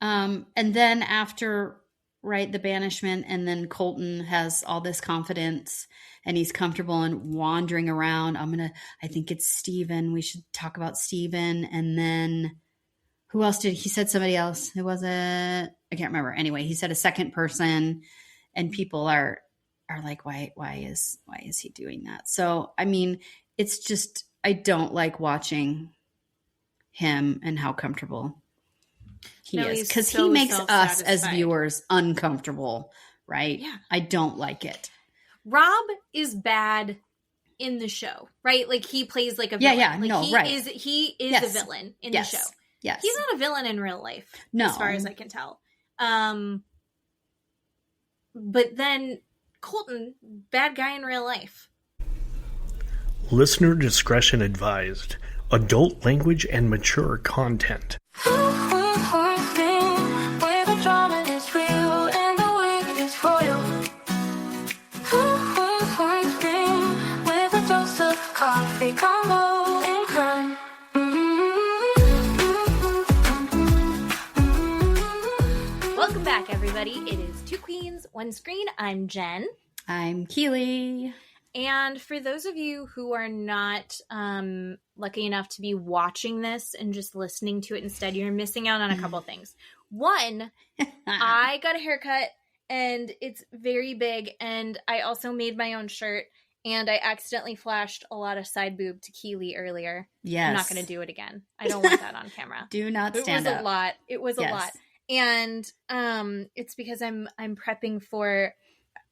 And then after, right, the banishment, and then Colton has all this confidence and he's comfortable and wandering around. I think it's Steven. We should talk about Steven. And then who else he said somebody else. Who was it? I can't remember. Anyway, he said a second person, and people are like, why is he doing that? So, I mean, it's just, I don't like watching him and how comfortable he is, because he makes us as viewers uncomfortable, right? Yeah. I don't like it. Rob is bad in the show, right? Like, he plays like a villain. Yeah, like, no, he right. Is a villain in the show. Yes. He's not a villain in real life, as far as I can tell. But then Colton, bad guy in real life. Listener discretion advised. Adult language and mature content. Welcome back, everybody. It is Two Queens, One Screen. I'm Jen. I'm Keeley. And for those of you who are not lucky enough to be watching this and just listening to it instead, you're missing out on a couple things. One, I got a haircut and it's very big, and I also made my own shirt, and I accidentally flashed a lot of side boob to Keeley earlier. Yes. I'm not going to do it again. I don't want that on camera. Do not stand up. It was a lot. It was a lot. And it's because I'm prepping for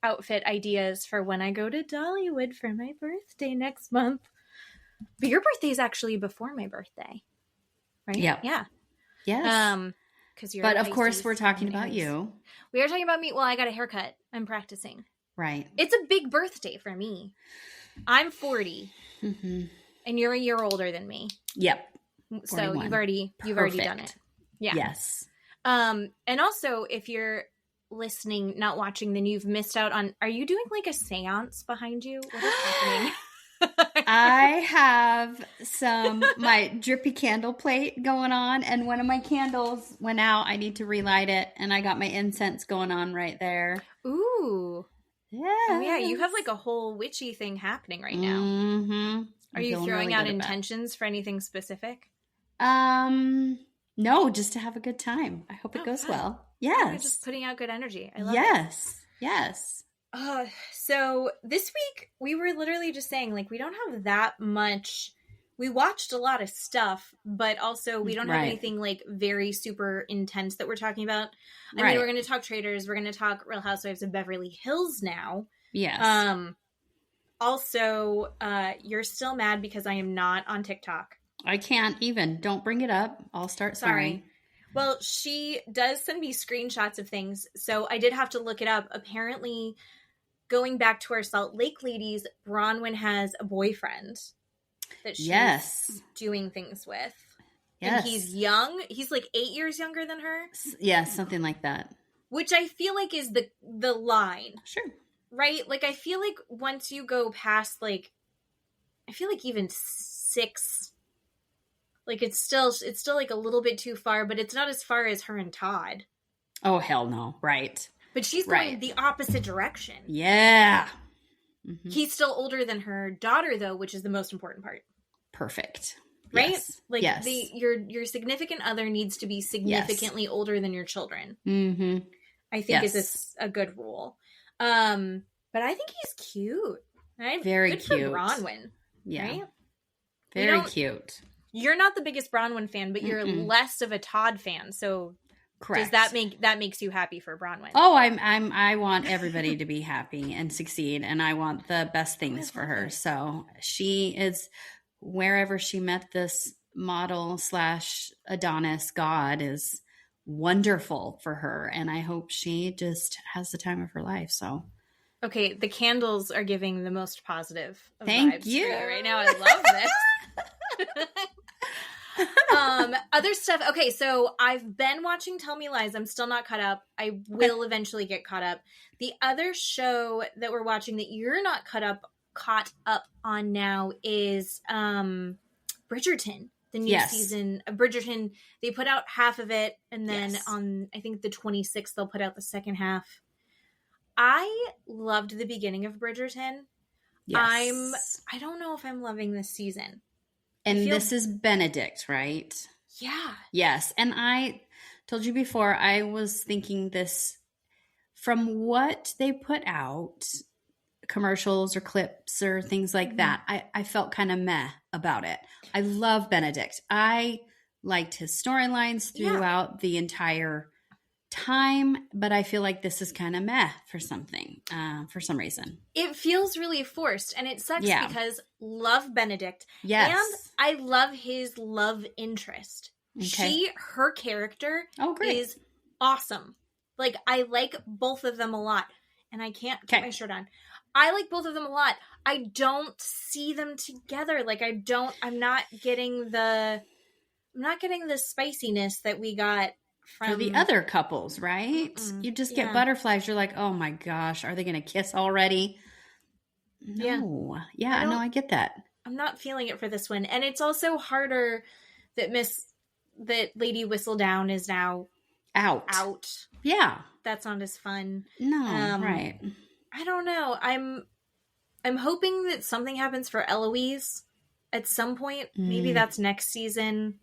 outfit ideas for when I go to Dollywood for my birthday next month. But your birthday is actually before my birthday, right? Yeah. Yes. But of course, we're talking about you. We are talking about me. Well, I got a haircut. I'm practicing. Right. It's a big birthday for me. I'm 40, and you're a year older than me. Yep. 41. So you've already done it. Yeah. Yes. And also, if you're listening, not watching, then you've missed out on. Are you doing like a seance behind you? What is happening? I have my drippy candle plate going on, and one of my candles went out. I need to relight it, and I got my incense going on right there. Ooh. Yeah. Oh, yeah, you have like a whole witchy thing happening right now. Mm-hmm. Are you throwing really out intentions for anything specific? No, just to have a good time. I hope it goes well. Yes. You're just putting out good energy. I love it. Yes. So this week we were literally just saying, like, we don't have that much. We watched a lot of stuff, but also we don't have anything like very super intense that we're talking about. I mean, we're going to talk Traitors. We're going to talk Real Housewives of Beverly Hills now. Yes. Also, you're still mad because I am not on TikTok. I can't even. Don't bring it up. I'll start swearing. Well, she does send me screenshots of things, so I did have to look it up. Apparently, going back to our Salt Lake ladies, Bronwyn has a boyfriend that she's doing things with. Yes. And he's young. He's like 8 years younger than her. Yeah, something like that. Which I feel like is the line. Sure. Right? Like, I feel like once you go past, like, I feel like even 6... Like, it's still like a little bit too far, but it's not as far as her and Todd. Oh, hell no. Right. But she's going the opposite direction. Yeah. Mm-hmm. He's still older than her daughter, though, which is the most important part. Perfect. Right? Yes. Like, your significant other needs to be significantly older than your children. Mm-hmm. I think is a good rule. But I think he's cute. Right? Very good cute. For Bronwyn. Yeah. Right? Very cute. You're not the biggest Bronwyn fan, but you're less of a Todd fan. So, correct. Does that makes you happy for Bronwyn? Oh, I want everybody to be happy and succeed, and I want the best things for her. So she is wherever she met this model / Adonis god is wonderful for her, and I hope she just has the time of her life. So. Okay, the candles are giving the most positive Thank vibes you. For you right now. I love this. Other stuff. Okay, so I've been watching Tell Me Lies. I'm still not caught up. I will eventually get caught up. The other show that we're watching that you're not caught up on now is Bridgerton. the new season of Bridgerton. They put out half of it, and then on, I think, the 26th, they'll put out the second half. I loved the beginning of Bridgerton. Yes. I don't know if I'm loving this season. And this is Benedict, right? Yeah. Yes. And I told you before, I was thinking this from what they put out, commercials or clips or things like that. I felt kind of meh about it. I love Benedict. I liked his storylines throughout the entire time, but I feel like this is kind of meh for some reason. It feels really forced, and it sucks because love Benedict. Yes. And I love his love interest. Okay. Her character is awesome. Like, I like both of them a lot. And I can't get my shirt on. I like both of them a lot. I don't see them together. Like, I'm not getting the spiciness that we got from for the other couples, right? You just get butterflies. You're like, oh my gosh, are they going to kiss already? No. Yeah, I get that. I'm not feeling it for this one. And it's also harder that Lady Whistledown is now out. Yeah. That's not as fun. No, right. I don't know. I'm hoping that something happens for Eloise at some point. Maybe that's next season.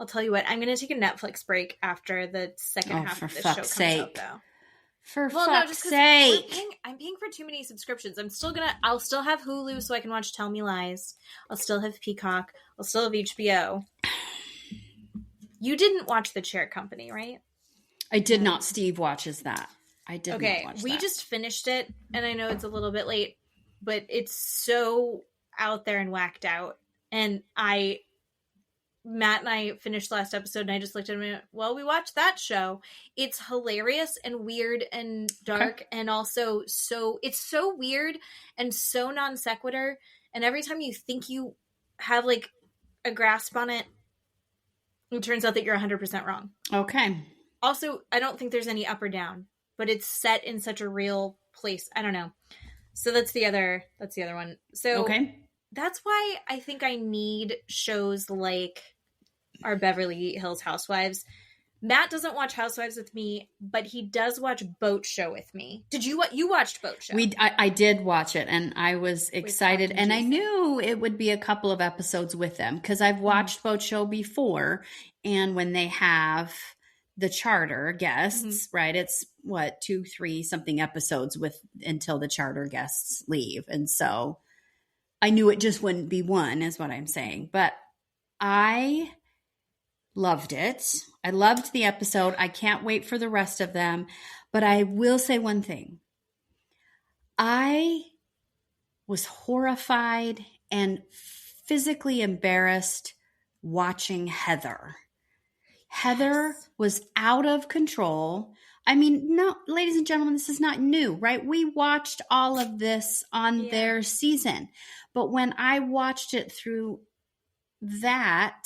I'll tell you what, I'm going to take a Netflix break after the second half of the show comes out, though. For fuck's sake. I'm paying for too many subscriptions. I'll still have Hulu so I can watch Tell Me Lies. I'll still have Peacock. I'll still have HBO. You didn't watch The Chair Company, right? I did not. Steve watches that. I did not watch that. We just finished it, and I know it's a little bit late, but it's so out there and whacked out. And Matt and I finished last episode, and I just looked at him and went, well, we watched that show. It's hilarious and weird and dark, and also it's so weird and so non sequitur. And every time you think you have like a grasp on it, it turns out that you're 100% wrong. Okay. Also, I don't think there's any up or down, but it's set in such a real place. I don't know. So that's the other one. So that's why I think I need shows like our Beverly Hills Housewives. Matt doesn't watch Housewives with me, but he does watch Boat Show with me. Did you watched Boat Show? I did watch it, and I was excited, and I knew it would be a couple of episodes with them because I've watched Boat Show before, and when they have the charter guests, right? It's 2, 3 something episodes until the charter guests leave, and so I knew it just wouldn't be one, is what I'm saying. But I loved it. I loved the episode. I can't wait for the rest of them. But I will say one thing. I was horrified and physically embarrassed watching Heather. Heather was out of control. I mean, no, ladies and gentlemen, this is not new, right? We watched all of this on their season. But when I watched it through their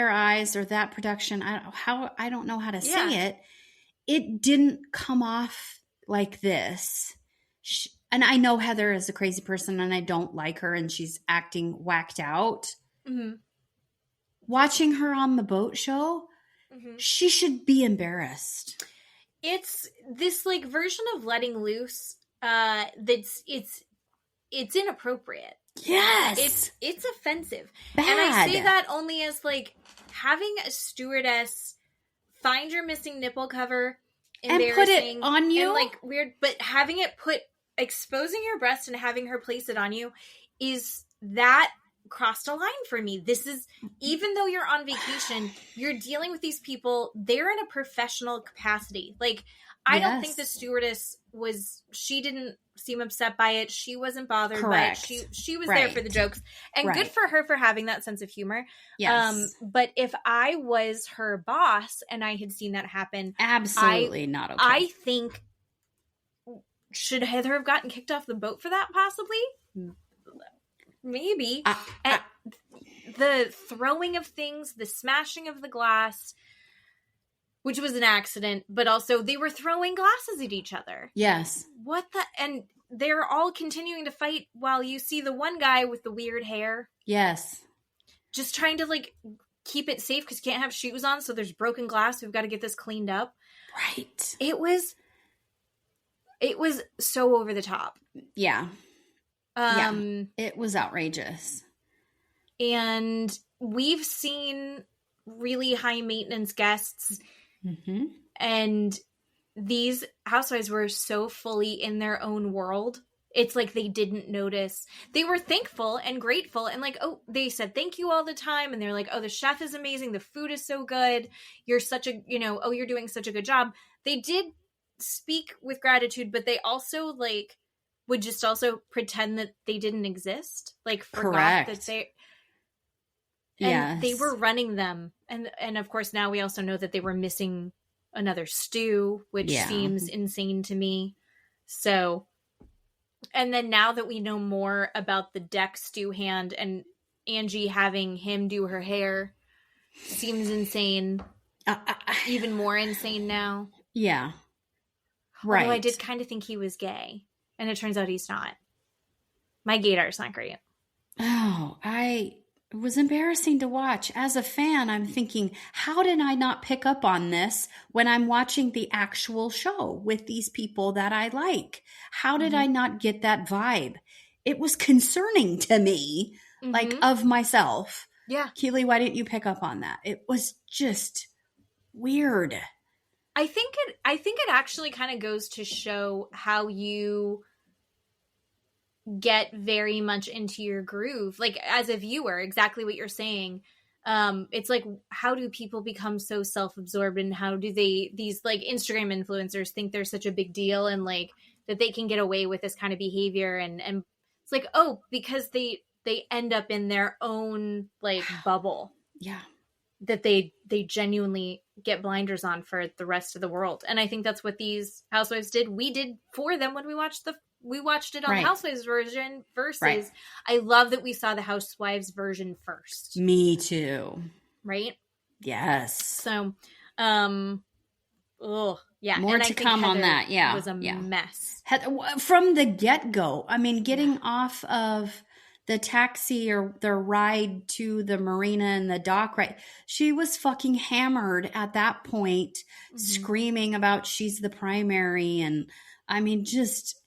eyes or that production, I don't know how to say it. It didn't come off like this. And I know Heather is a crazy person and I don't like her and she's acting whacked out. Watching her on the Boat Show, she should be embarrassed. It's this like version of letting loose that's it's inappropriate. Yes. It's offensive. Bad. And I say that only as like having a stewardess find your missing nipple cover and put it on you and like weird, but having it exposing your breast and having her place it on you that crossed a line for me. This is, even though you're on vacation, you're dealing with these people. They're in a professional capacity. Like, I don't think the stewardess she didn't seem upset by it. She wasn't bothered by it. She was there for the jokes. And good for her for having that sense of humor. Yes. But if I was her boss and I had seen that happen, absolutely not okay. I think, should Heather have gotten kicked off the boat for that possibly? Maybe. The throwing of things, the smashing of the glass, which was an accident, but also they were throwing glasses at each other. Yes. And they're all continuing to fight while you see the one guy with the weird hair. Yes. just trying to like keep it safe because you can't have shoes on, so there's broken glass. We've got to get this cleaned up. Right. It was so over the top. Yeah. It was outrageous. And we've seen really high maintenance guests, and these housewives were so fully in their own world. It's like they didn't notice. They were thankful and grateful, and like, oh, they said thank you all the time, and they're like, oh, the chef is amazing, the food is so good, you're such a, oh, you're doing such a good job. They did speak with gratitude, but they also like would just also pretend that they didn't exist, like forgot that they. And they were running them. And of course, now we also know that they were missing another stew, which seems insane to me. So, and then now that we know more about the deck stew hand and Angie having him do her hair seems insane. Even more insane now. Yeah. Right. Although I did kind of think he was gay. And it turns out he's not. My gaydar's not great. Oh, it was embarrassing to watch. As a fan, I'm thinking, how did I not pick up on this when I'm watching the actual show with these people that I like? How did I not get that vibe? It was concerning to me, like of myself. Yeah. Keeley, why didn't you pick up on that? It was just weird. I think it actually kind of goes to show how you get very much into your groove, like as a viewer, exactly what you're saying. It's like, how do people become so self-absorbed, and how do these like Instagram influencers think they're such a big deal, and like that they can get away with this kind of behavior, and it's like, oh, because they end up in their own like bubble, that they genuinely get blinders on for the rest of the world. And I think that's what these housewives did. We did for them when we watched it on the Housewives version versus I love that we saw the Housewives version first. Me too. Right? Yes. So, yeah. More to come on that. Yeah. It was a mess. From the get-go. I mean, getting off of the taxi or the ride to the marina and the dock, right? She was fucking hammered at that point, screaming about she's the primary. And I mean, just...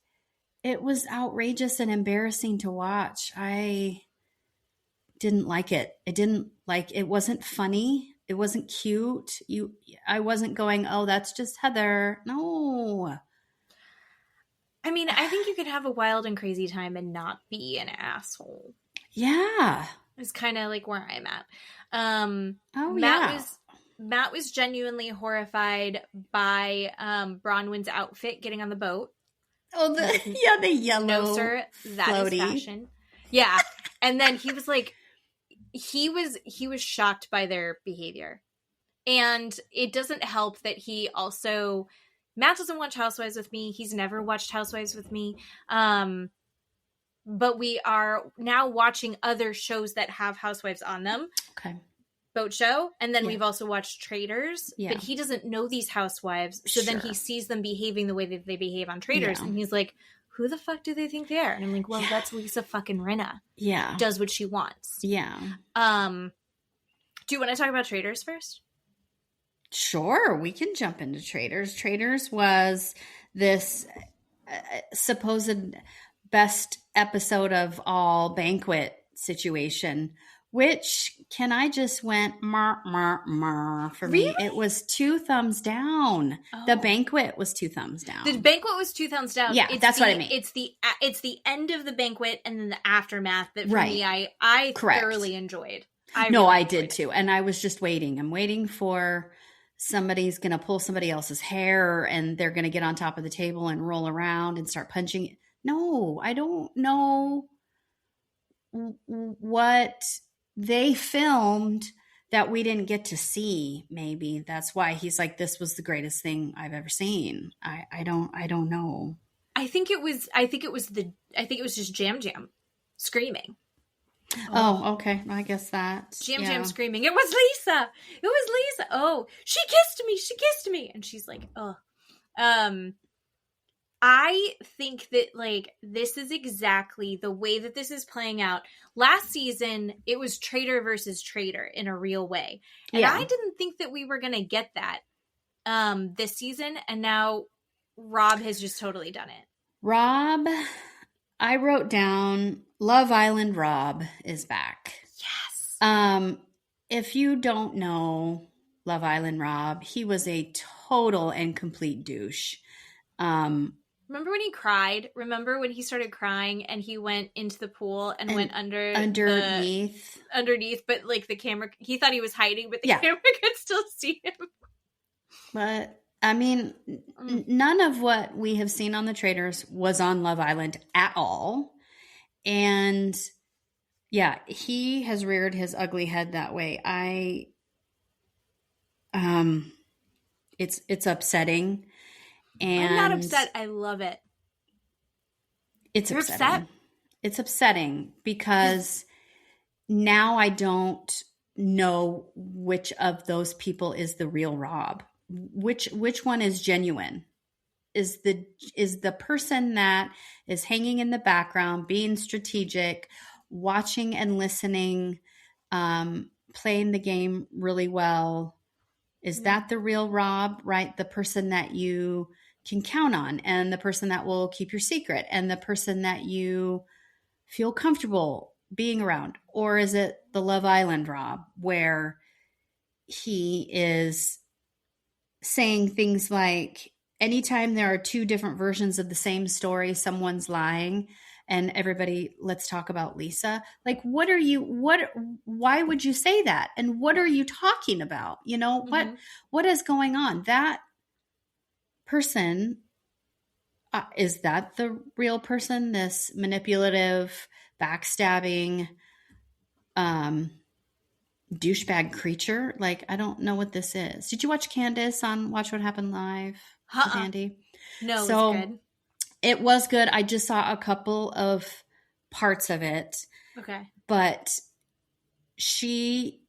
it was outrageous and embarrassing to watch. I didn't like it. It wasn't funny. It wasn't cute. I wasn't going, oh, that's just Heather. No. I mean, I think you could have a wild and crazy time and not be an asshole. Yeah. It's kind of like where I'm at. Matt was genuinely horrified by Bronwyn's outfit getting on the boat. Oh, the yellow. No, sir, that floaty. is fashion. Yeah, and then he was like, he was shocked by their behavior, and it doesn't help that Matt doesn't watch Housewives with me. He's never watched Housewives with me, but we are now watching other shows that have housewives on them. Okay. Boat show, and then we've also watched Traitors, but he doesn't know these housewives, so then he sees them behaving the way that they behave on Traitors, and he's like, who the fuck do they think they are? And I'm like, well, that's Lisa fucking Rinna. Yeah. Does what she wants. Yeah. Do you want to talk about Traitors first? Sure, we can jump into Traitors. Traitors was this supposed best episode of all Banquet situation, which can I just went for me. It was 2 thumbs down. Oh. The Banquet was 2 thumbs down. The Banquet was 2 thumbs down. Yeah, that's what I mean. It's the end of the Banquet and then the aftermath that for me I thoroughly enjoyed. I did too. And I was just waiting. I'm waiting for somebody's going to pull somebody else's hair and they're going to get on top of the table and roll around and start punching. No, I don't know what they filmed that we didn't get to see. Maybe that's why he's like, this was the greatest thing I've ever seen. I don't know. I think it was just Yam Yam screaming. Oh, okay. I guess that. Yam Yam screaming. It was Lisa. Oh, she kissed me. And she's like, oh. I think that, like, this is exactly the way that this is playing out. Last season, it was traitor versus traitor in a real way. And I didn't think that we were going to get that this season. And now Rob has just totally done it. Rob, I wrote down Love Island Rob is back. Yes. If you don't know Love Island Rob, he was a total and complete douche. Remember when he cried? Remember when he started crying and he went into the pool and went underneath, but like the camera, he thought he was hiding, but the camera could still see him. But I mean, none of what we have seen on the Traitors was on Love Island at all. And yeah, he has reared his ugly head that way. It's upsetting. And I'm not upset. I love it. You're upsetting. Upset? It's upsetting because now I don't know which of those people is the real Rob. Which one is genuine? Is the person that is hanging in the background, being strategic, watching and listening, playing the game really well? Is that the real Rob, right? The person that you can count on, and the person that will keep your secret, and the person that you feel comfortable being around? Or is it the Love Island Rob, where he is saying things like, anytime there are two different versions of the same story, someone's lying, and everybody, let's talk about Lisa. Like, why would you say that? And what are you talking about? You know, what is going on? That person, is that the real person? This manipulative, backstabbing, douchebag creature? Like, I don't know what this is. Did you watch Candace on Watch What Happened Live with Andy? No, so it was good. It was good. I just saw a couple of parts of it. Okay. But she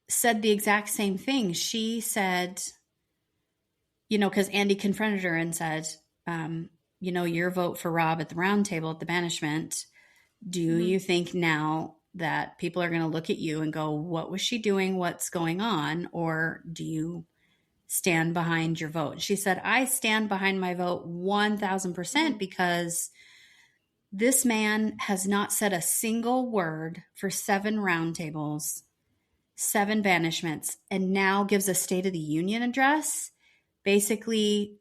said the exact same thing. She said, you know, because Andy confronted her and said, you know, your vote for Rob at the round table at the banishment. Do you think now that people are going to look at you and go, what was she doing? What's going on? Or do you stand behind your vote? She said, I stand behind my vote 1,000% because this man has not said a single word for 7 roundtables, 7 banishments, and now gives a State of the Union address, basically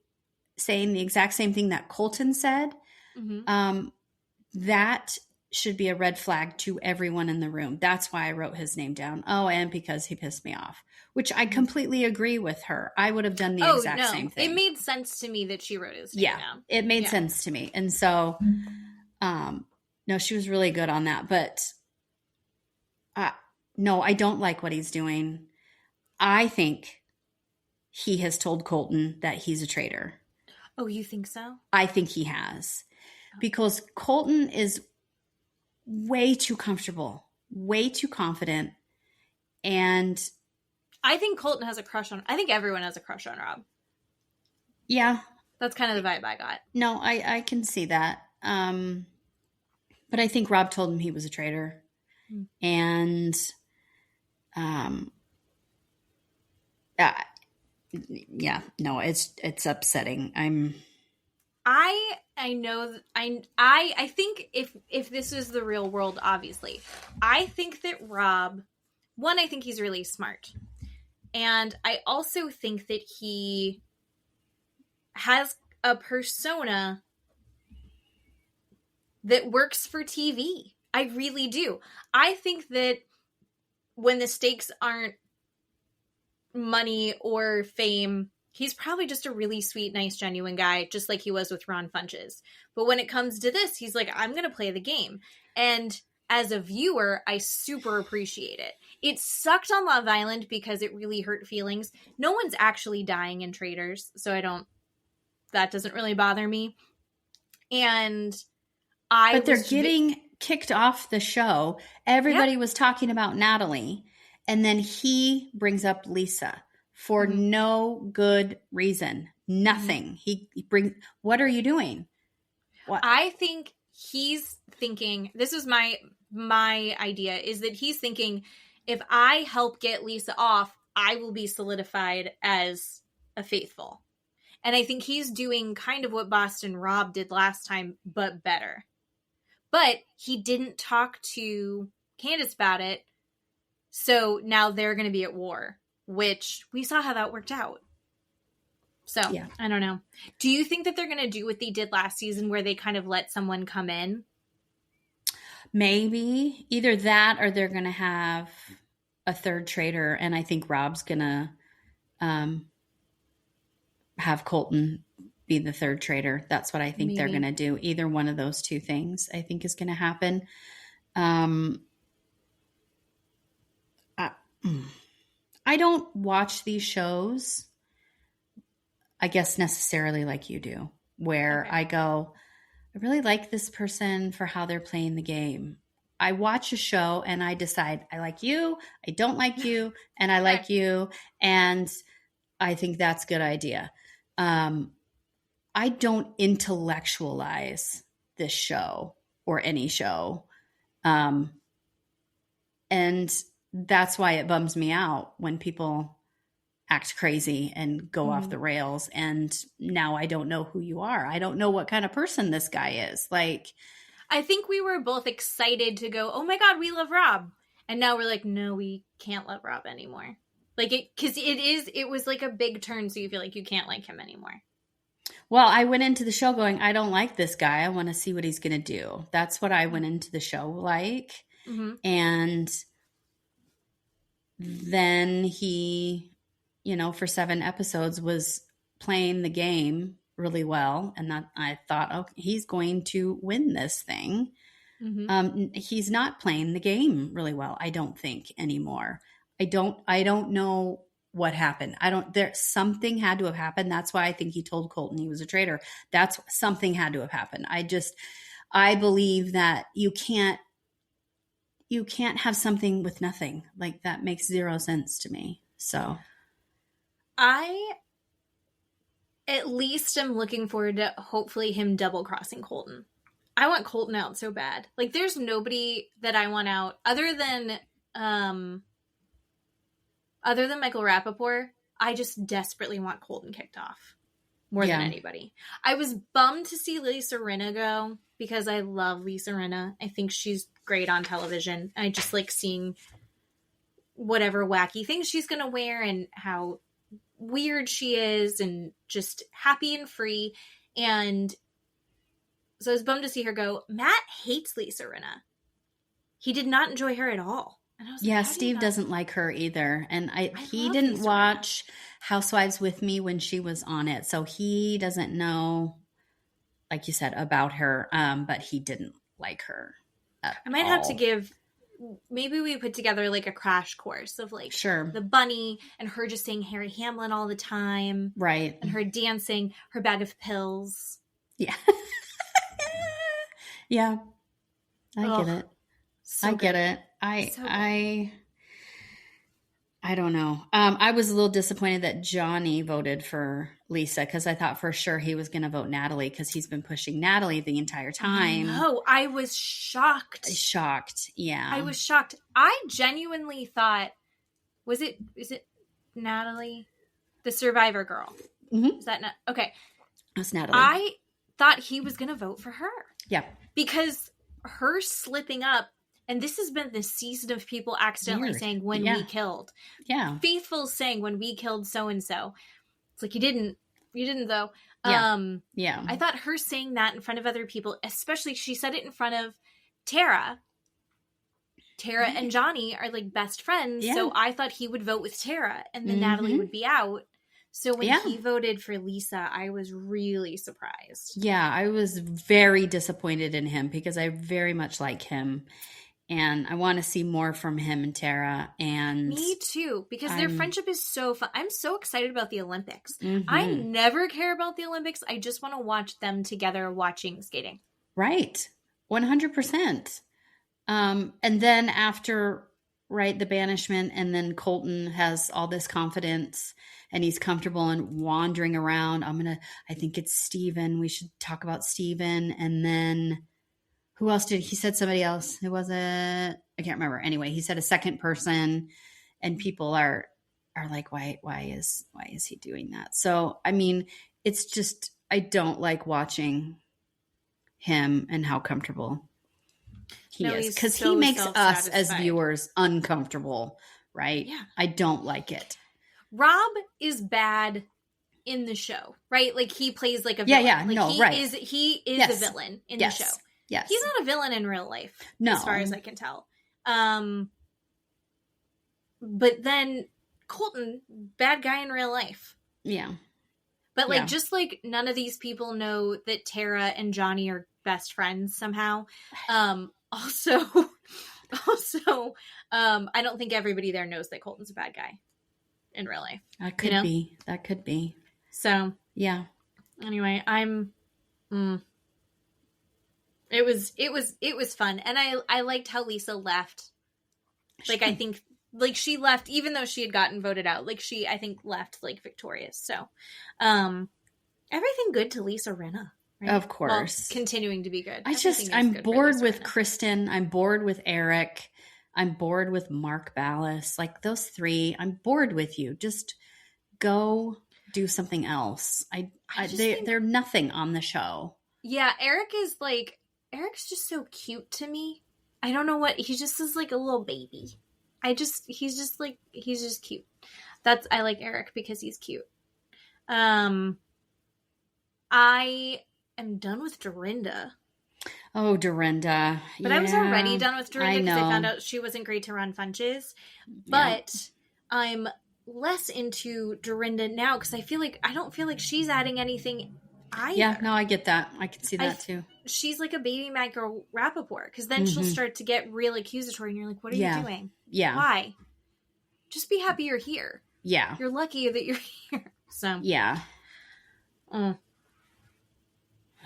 saying the exact same thing that Colton said. That should be a red flag to everyone in the room. That's why I wrote his name down. Oh, and because he pissed me off, which I completely agree with her. I would have done the exact same thing. It made sense to me that she wrote his name down. It made sense to me. And so, no, she was really good on that. But no, I don't like what he's doing. I think he has told Colton that he's a traitor. Oh, you think so? I think he has. Because Colton is way too comfortable, way too confident. And I think Colton has a crush on, I think everyone has a crush on Rob. Yeah. That's kind of the vibe I got. No, I can see that. But I think Rob told him he was a traitor. And yeah, no, it's upsetting. I know I think if this is the real world, obviously, I think that Rob, one, I think he's really smart. And I also think that he has a persona that works for TV. I really do. I think that when the stakes aren't money or fame, he's probably just a really sweet, nice, genuine guy, just like he was with Ron Funches. But when it comes to this, he's like, I'm going to play the game. And as a viewer, I super appreciate it. It sucked on Love Island because it really hurt feelings. No one's actually dying in Traitors, so that doesn't really bother me. But they're getting kicked off the show. Everybody was talking about Natalie, and then he brings up Lisa for no good reason. Nothing. He brings, what are you doing? What? I think he's thinking, this is my idea, is that he's thinking, if I help get Lisa off, I will be solidified as a faithful. And I think he's doing kind of what Boston Rob did last time, but better. But he didn't talk to Candace about it. So now they're going to be at war, which we saw how that worked out. So, yeah. I don't know. Do you think that they're going to do what they did last season where they kind of let someone come in? Maybe. Either that or they're going to have a third traitor. And I think Rob's going to have Colton be the third traitor. That's what I think they're going to do. Either one of those two things I think is going to happen. I don't watch these shows, I guess, necessarily like you do, where I go, I really like this person for how they're playing the game. I watch a show and I decide I like you, I don't like you, and I like you, and I think that's a good idea. I don't intellectualize this show or any show. And that's why it bums me out when people act crazy and go off the rails. And now I don't know who you are. I don't know what kind of person this guy is. Like, I think we were both excited to go, oh my God, we love Rob. And now we're like, no, we can't love Rob anymore. Like because it was like a big turn. So you feel like you can't like him anymore. Well, I went into the show going, I don't like this guy. I want to see what he's going to do. That's what I went into the show like. Mm-hmm. And then he, for 7 episodes was playing the game really well. And that I thought, okay, he's going to win this thing. Mm-hmm. He's not playing the game really well, I don't think, anymore. I don't know what happened. Something had to have happened. That's why I think he told Colton he was a traitor. Something had to have happened. I believe that you can't have something with nothing. Like, that makes zero sense to me. So I at least am looking forward to hopefully him double crossing Colton. I want Colton out so bad. Like, there's nobody that I want out other than Michael Rappaport. I just desperately want Colton kicked off more than anybody. I was bummed to see Lisa Rinna go because I love Lisa Rinna. I think she's great on television. I just like seeing whatever wacky things she's going to wear and how weird she is and just happy and free. And so I was bummed to see her go. Matt hates Lisa Rinna. He did not enjoy her at all. And I was like, Steve doesn't like her either. And he didn't watch Housewives with me when she was on it. So he doesn't know, like you said, about her. But he didn't like her at I might all. have to give, maybe we put together like a crash course of like the bunny and her just saying Harry Hamlin all the time. Right. And her dancing, her bag of pills. Yeah. Yeah. I get it. So I get it. I don't know. I was a little disappointed that Johnny voted for Lisa because I thought for sure he was going to vote Natalie because he's been pushing Natalie the entire time. No, I was shocked. Yeah. I was shocked. I genuinely thought, is it Natalie? The Survivor girl. Mm-hmm. Is that not? Okay. That's Natalie. I thought he was going to vote for her. Yeah. Because her slipping up, and this has been the season of people accidentally saying when we killed. Yeah. Faithful saying when we killed so-and-so. It's like, you didn't though. Yeah. I thought her saying that in front of other people, especially she said it in front of Tara. Tara and Johnny are like best friends. Yeah. So I thought he would vote with Tara and then Natalie would be out. So when he voted for Lisa, I was really surprised. Yeah, I was very disappointed in him because I very much like him. And I want to see more from him and Tara. And me too, because their friendship is so fun. I'm so excited about the Olympics. I never care about the Olympics. I just want to watch them together watching skating. Right. 100%. And then after right, the banishment, and then Colton has all this confidence and he's comfortable and wandering around. I think it's Steven. We should talk about Steven. And then who else he said somebody else. Who was it? I can't remember. Anyway, he said a second person and people are like, why is he doing that? So, I mean, it's just, I don't like watching him and how comfortable he is, because he makes us as viewers uncomfortable, right? Yeah. I don't like it. Rob is bad in the show, right? Like he plays like a villain. Yeah, like no, he right. Is a villain in the show. Yes. He's not a villain in real life, as far as I can tell. But then Colton, bad guy in real life. Yeah. But like, just like none of these people know that Tara and Johnny are best friends somehow. Also, I don't think everybody there knows that Colton's a bad guy in real life. That could be. So yeah. Anyway, it was fun, and I liked how Lisa left. Like, I think like she left even though she had gotten voted out. Like I think left like victorious. So, everything good to Lisa Rinna. Right? Of course. Well, continuing to be good. I'm bored with Kristen. I'm bored with Eric. I'm bored with Mark Ballas. Like those three, I'm bored with you. Just go do something else. They're nothing on the show. Yeah, Eric's just so cute to me. I don't know what, he just is like a little baby. He's just cute. I like Eric because he's cute. I am done with Dorinda. Oh, Dorinda. But I was already done with Dorinda because I found out she wasn't great to run Funches. But I'm less into Dorinda now because I don't feel like she's adding anything either. Yeah, no, I get that. I can see that too. She's like a baby Michael Rappaport because then she'll start to get real accusatory and you're like, what are you doing? Yeah. Why? Just be happy you're here. Yeah. You're lucky that you're here. So. Yeah.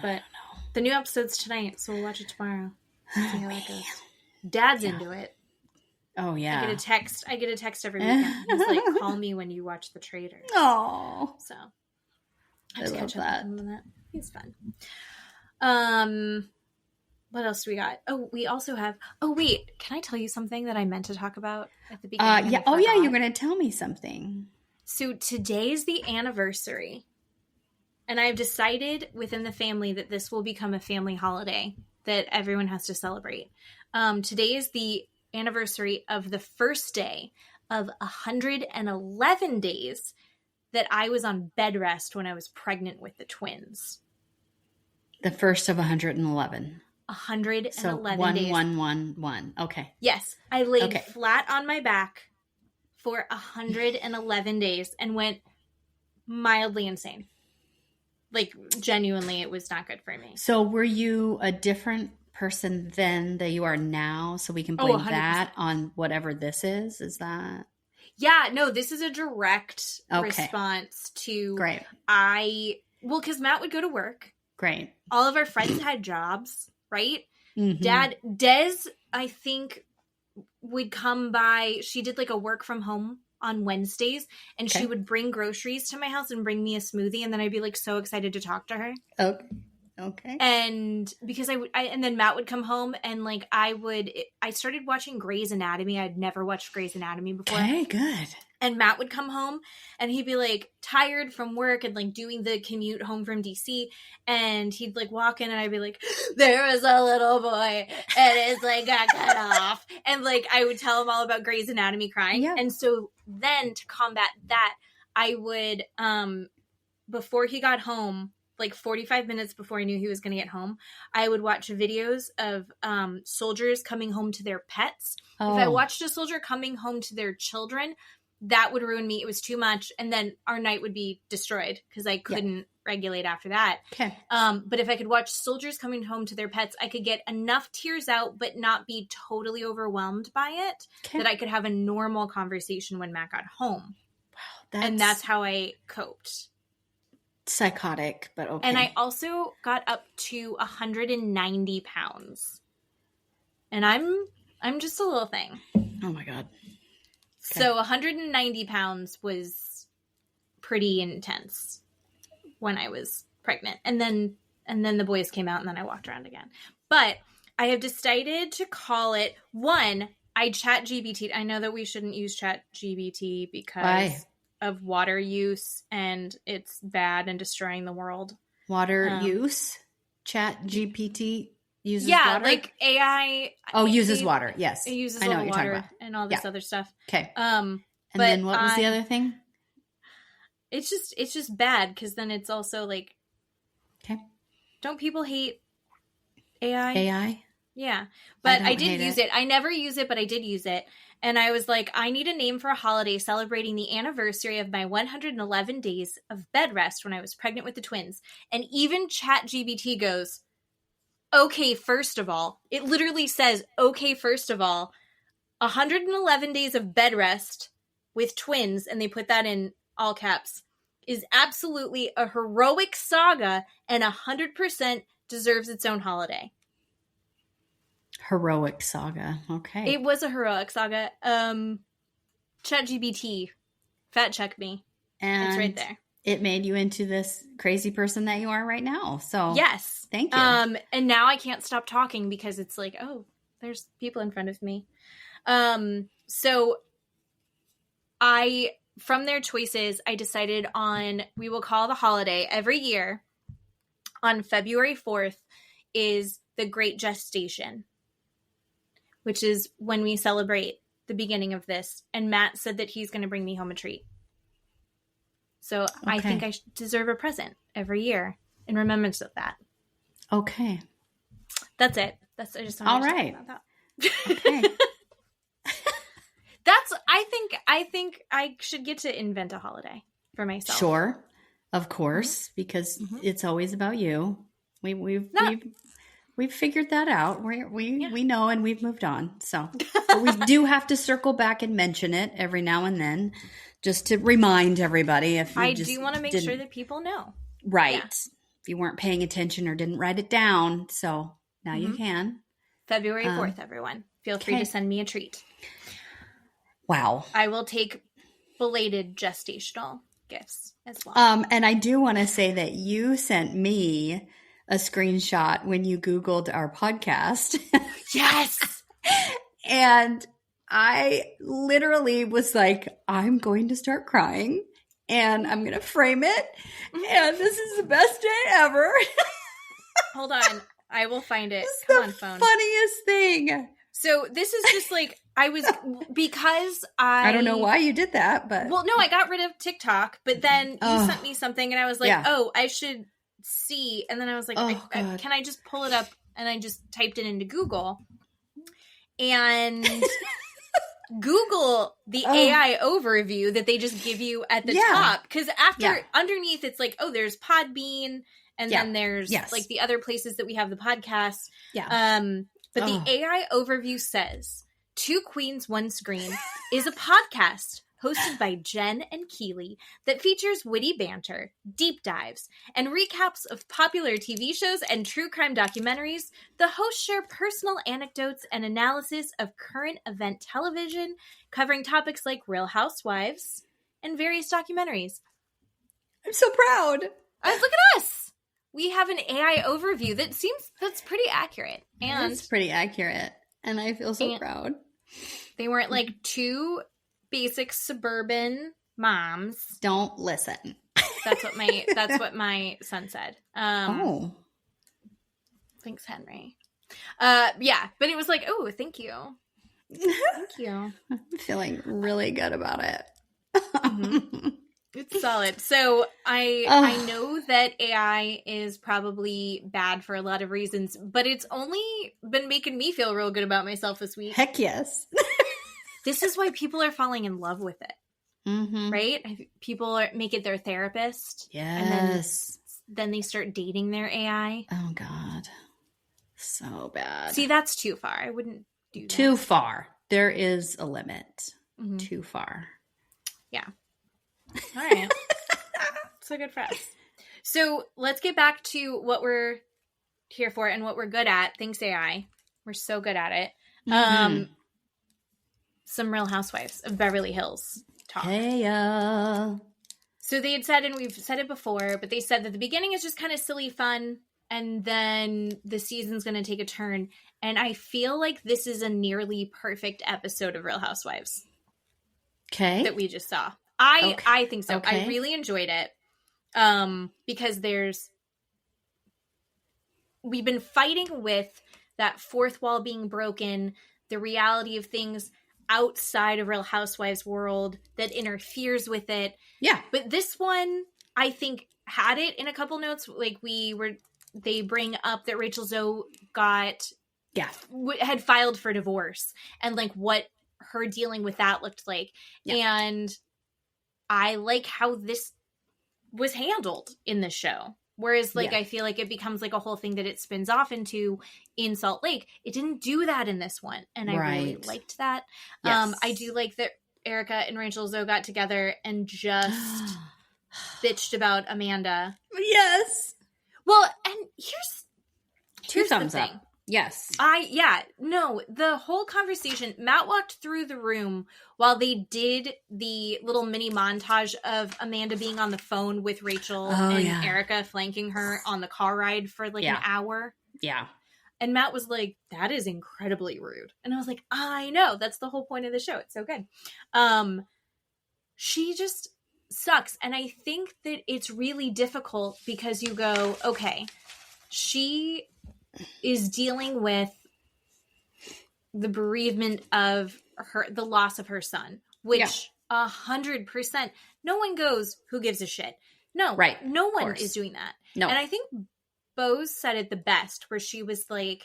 But the new episode's tonight, so we'll watch it tomorrow. See how that goes. Dad's into it. Oh yeah. I get a text every weekend. He's like, call me when you watch the Traitors. Oh. So I love that. He's fun. What else do we got? Oh, we also have. Oh wait, can I tell you something that I meant to talk about at the beginning? Yeah. Oh yeah, you're going to tell me something. So today is the anniversary. And I've decided within the family that this will become a family holiday that everyone has to celebrate. Today is the anniversary of the first day of 111 days that I was on bed rest when I was pregnant with the twins. The first of 111. 111 so days. 1. Okay. Yes. I laid flat on my back for 111 days and went mildly insane. Like, genuinely, it was not good for me. So were you a different person then that you are now? So we can blame that on whatever this is? Is that? Yeah, no, this is a direct response to... Great. because Matt would go to work. Great. All of our friends had jobs, right? Mm-hmm. Des, I think, would come by... She did, like, a work from home on Wednesdays, and she would bring groceries to my house and bring me a smoothie, and then I'd be like so excited to talk to her. Okay. And because and then Matt would come home, and like I started watching Grey's Anatomy. I'd never watched Grey's Anatomy before. Okay, good. And Matt would come home and he'd be like tired from work and like doing the commute home from DC, and he'd like walk in and I'd be like, there was a little boy and his leg got cut off, and like I would tell him all about Grey's Anatomy crying. Yeah. And so then to combat that, I would before he got home, like 45 minutes before I knew he was going to get home, I would watch videos of soldiers coming home to their pets. If I watched a soldier coming home to their children, that would ruin me. It was too much. And then our night would be destroyed because I couldn't regulate after that. Okay. But if I could watch soldiers coming home to their pets, I could get enough tears out, but not be totally overwhelmed by it, that I could have a normal conversation when Matt got home. Wow. And that's how I coped. Psychotic, but okay. And I also got up to 190 pounds. And I'm just a little thing. Oh my God. So 190 pounds was pretty intense when I was pregnant. And then the boys came out and then I walked around again. But I have decided to call it I chat GBT. I know that we shouldn't use chat GBT because of water use and it's bad and destroying the world. Water use? Chat GPT uses water? Like AI. Uses water. Yes. It uses I know what you're talking water about. and all this other stuff. Okay. And then what was the other thing? It's just bad because then it's also like, okay. Don't people hate AI? AI? Yeah. But I did use it. I never use it, but I did use it. And I was like, I need a name for a holiday celebrating the anniversary of my 111 days of bed rest when I was pregnant with the twins. And even ChatGPT goes, okay, first of all, it literally says, okay, first of all, 111 days of bed rest with twins, and they put that in all caps, is absolutely a heroic saga and 100% deserves its own holiday. Heroic saga. Okay. It was a heroic saga. ChatGPT, fact check me. And it's right there. It made you into this crazy person that you are right now. So yes. Thank you. And now I can't stop talking because it's like, oh, there's people in front of me. So from their choices, I decided we will call the holiday every year on February 4th is the Great Gestation, which is when we celebrate the beginning of this. And Matt said that he's going to bring me home a treat. So I think I deserve a present every year in remembrance of that. Okay. That's it. I just wanted to talk about that. Okay. I think I should get to invent a holiday for myself. Sure. Of course, because it's always about you. We've figured that out. We know and we've moved on. So but we do have to circle back and mention it every now and then just to remind everybody if you I do want to make sure that people know. Right. Yeah. If you weren't paying attention or didn't write it down. So now you can. February 4th, everyone. Feel free to send me a treat. Wow. I will take belated gestational gifts as well. And I do want to say that you sent me a screenshot when you Googled our podcast. Yes. And I literally was like, I'm going to start crying and I'm going to frame it. And this is the best day ever. Hold on. I will find it. Come on, phone. Funniest thing. So this is just like, I don't know why you did that, but. Well, no, I got rid of TikTok, but then you sent me something and I was like, I should see. And then I was like, can I just pull it up? And I just typed it into Google. And Google the AI overview that they just give you at the top. Because underneath it's like, there's Podbean. And then there's like the other places that we have the podcast. Yeah. But the AI overview says, Two Queens, One Screen is a podcast hosted by Jen and Keeley that features witty banter, deep dives, and recaps of popular TV shows and true crime documentaries. The hosts share personal anecdotes and analysis of current event television, covering topics like Real Housewives and various documentaries. I'm so proud. Look at us. We have an AI overview that's pretty accurate. And it's pretty accurate. And I feel so proud. They weren't like two basic suburban moms. Don't listen. That's what my son said. Thanks, Henry. But it was like, thank you. Thank you. I'm feeling really good about it. It's solid. So I know that AI is probably bad for a lot of reasons, but it's only been making me feel real good about myself this week. Heck yes. This is why people are falling in love with it. Mm-hmm. Right? People make it their therapist. Yes. And then they start dating their AI. Oh, God. So bad. See, that's too far. I wouldn't do that. Too far. There is a limit. Mm-hmm. Too far. Yeah. All right. So good for us. So let's get back to what we're here for and what we're good at. Thanks, AI. We're so good at it. Mm-hmm. some Real Housewives of Beverly Hills talk. Hey, So they had said, and we've said it before, but they said that the beginning is just kind of silly fun, and then the season's going to take a turn. And I feel like this is a nearly perfect episode of Real Housewives. Okay. That we just saw. I think so. Okay. I really enjoyed it. Because we've been fighting with that fourth wall being broken, the reality of things outside of Real Housewives world that interferes with it. Yeah. But this one, I think, had it in a couple notes. Like they bring up that Rachel Zoe had filed for divorce, and like what her dealing with that looked like. Yeah. And I like how this was handled in the show. Whereas, like, I feel like it becomes like a whole thing that it spins off into in Salt Lake. It didn't do that in this one. And I really liked that. Yes. I do like that Erika and Rachel Zoe got together and just bitched about Amanda. Yes. Well, and here's thumbs the thing. up. Yes. The whole conversation, Matt walked through the room while they did the little mini montage of Amanda being on the phone with Rachel and Erika flanking her on the car ride for like an hour. Yeah. And Matt was like, that is incredibly rude. And I was like, I know. That's the whole point of the show. It's so good. She just sucks. And I think that it's really difficult because you go, okay, she is dealing with the bereavement of the loss of her son, which 100%, no one goes, who gives a shit? No, right. No one is doing that. No. And I think Boz said it the best, where she was like,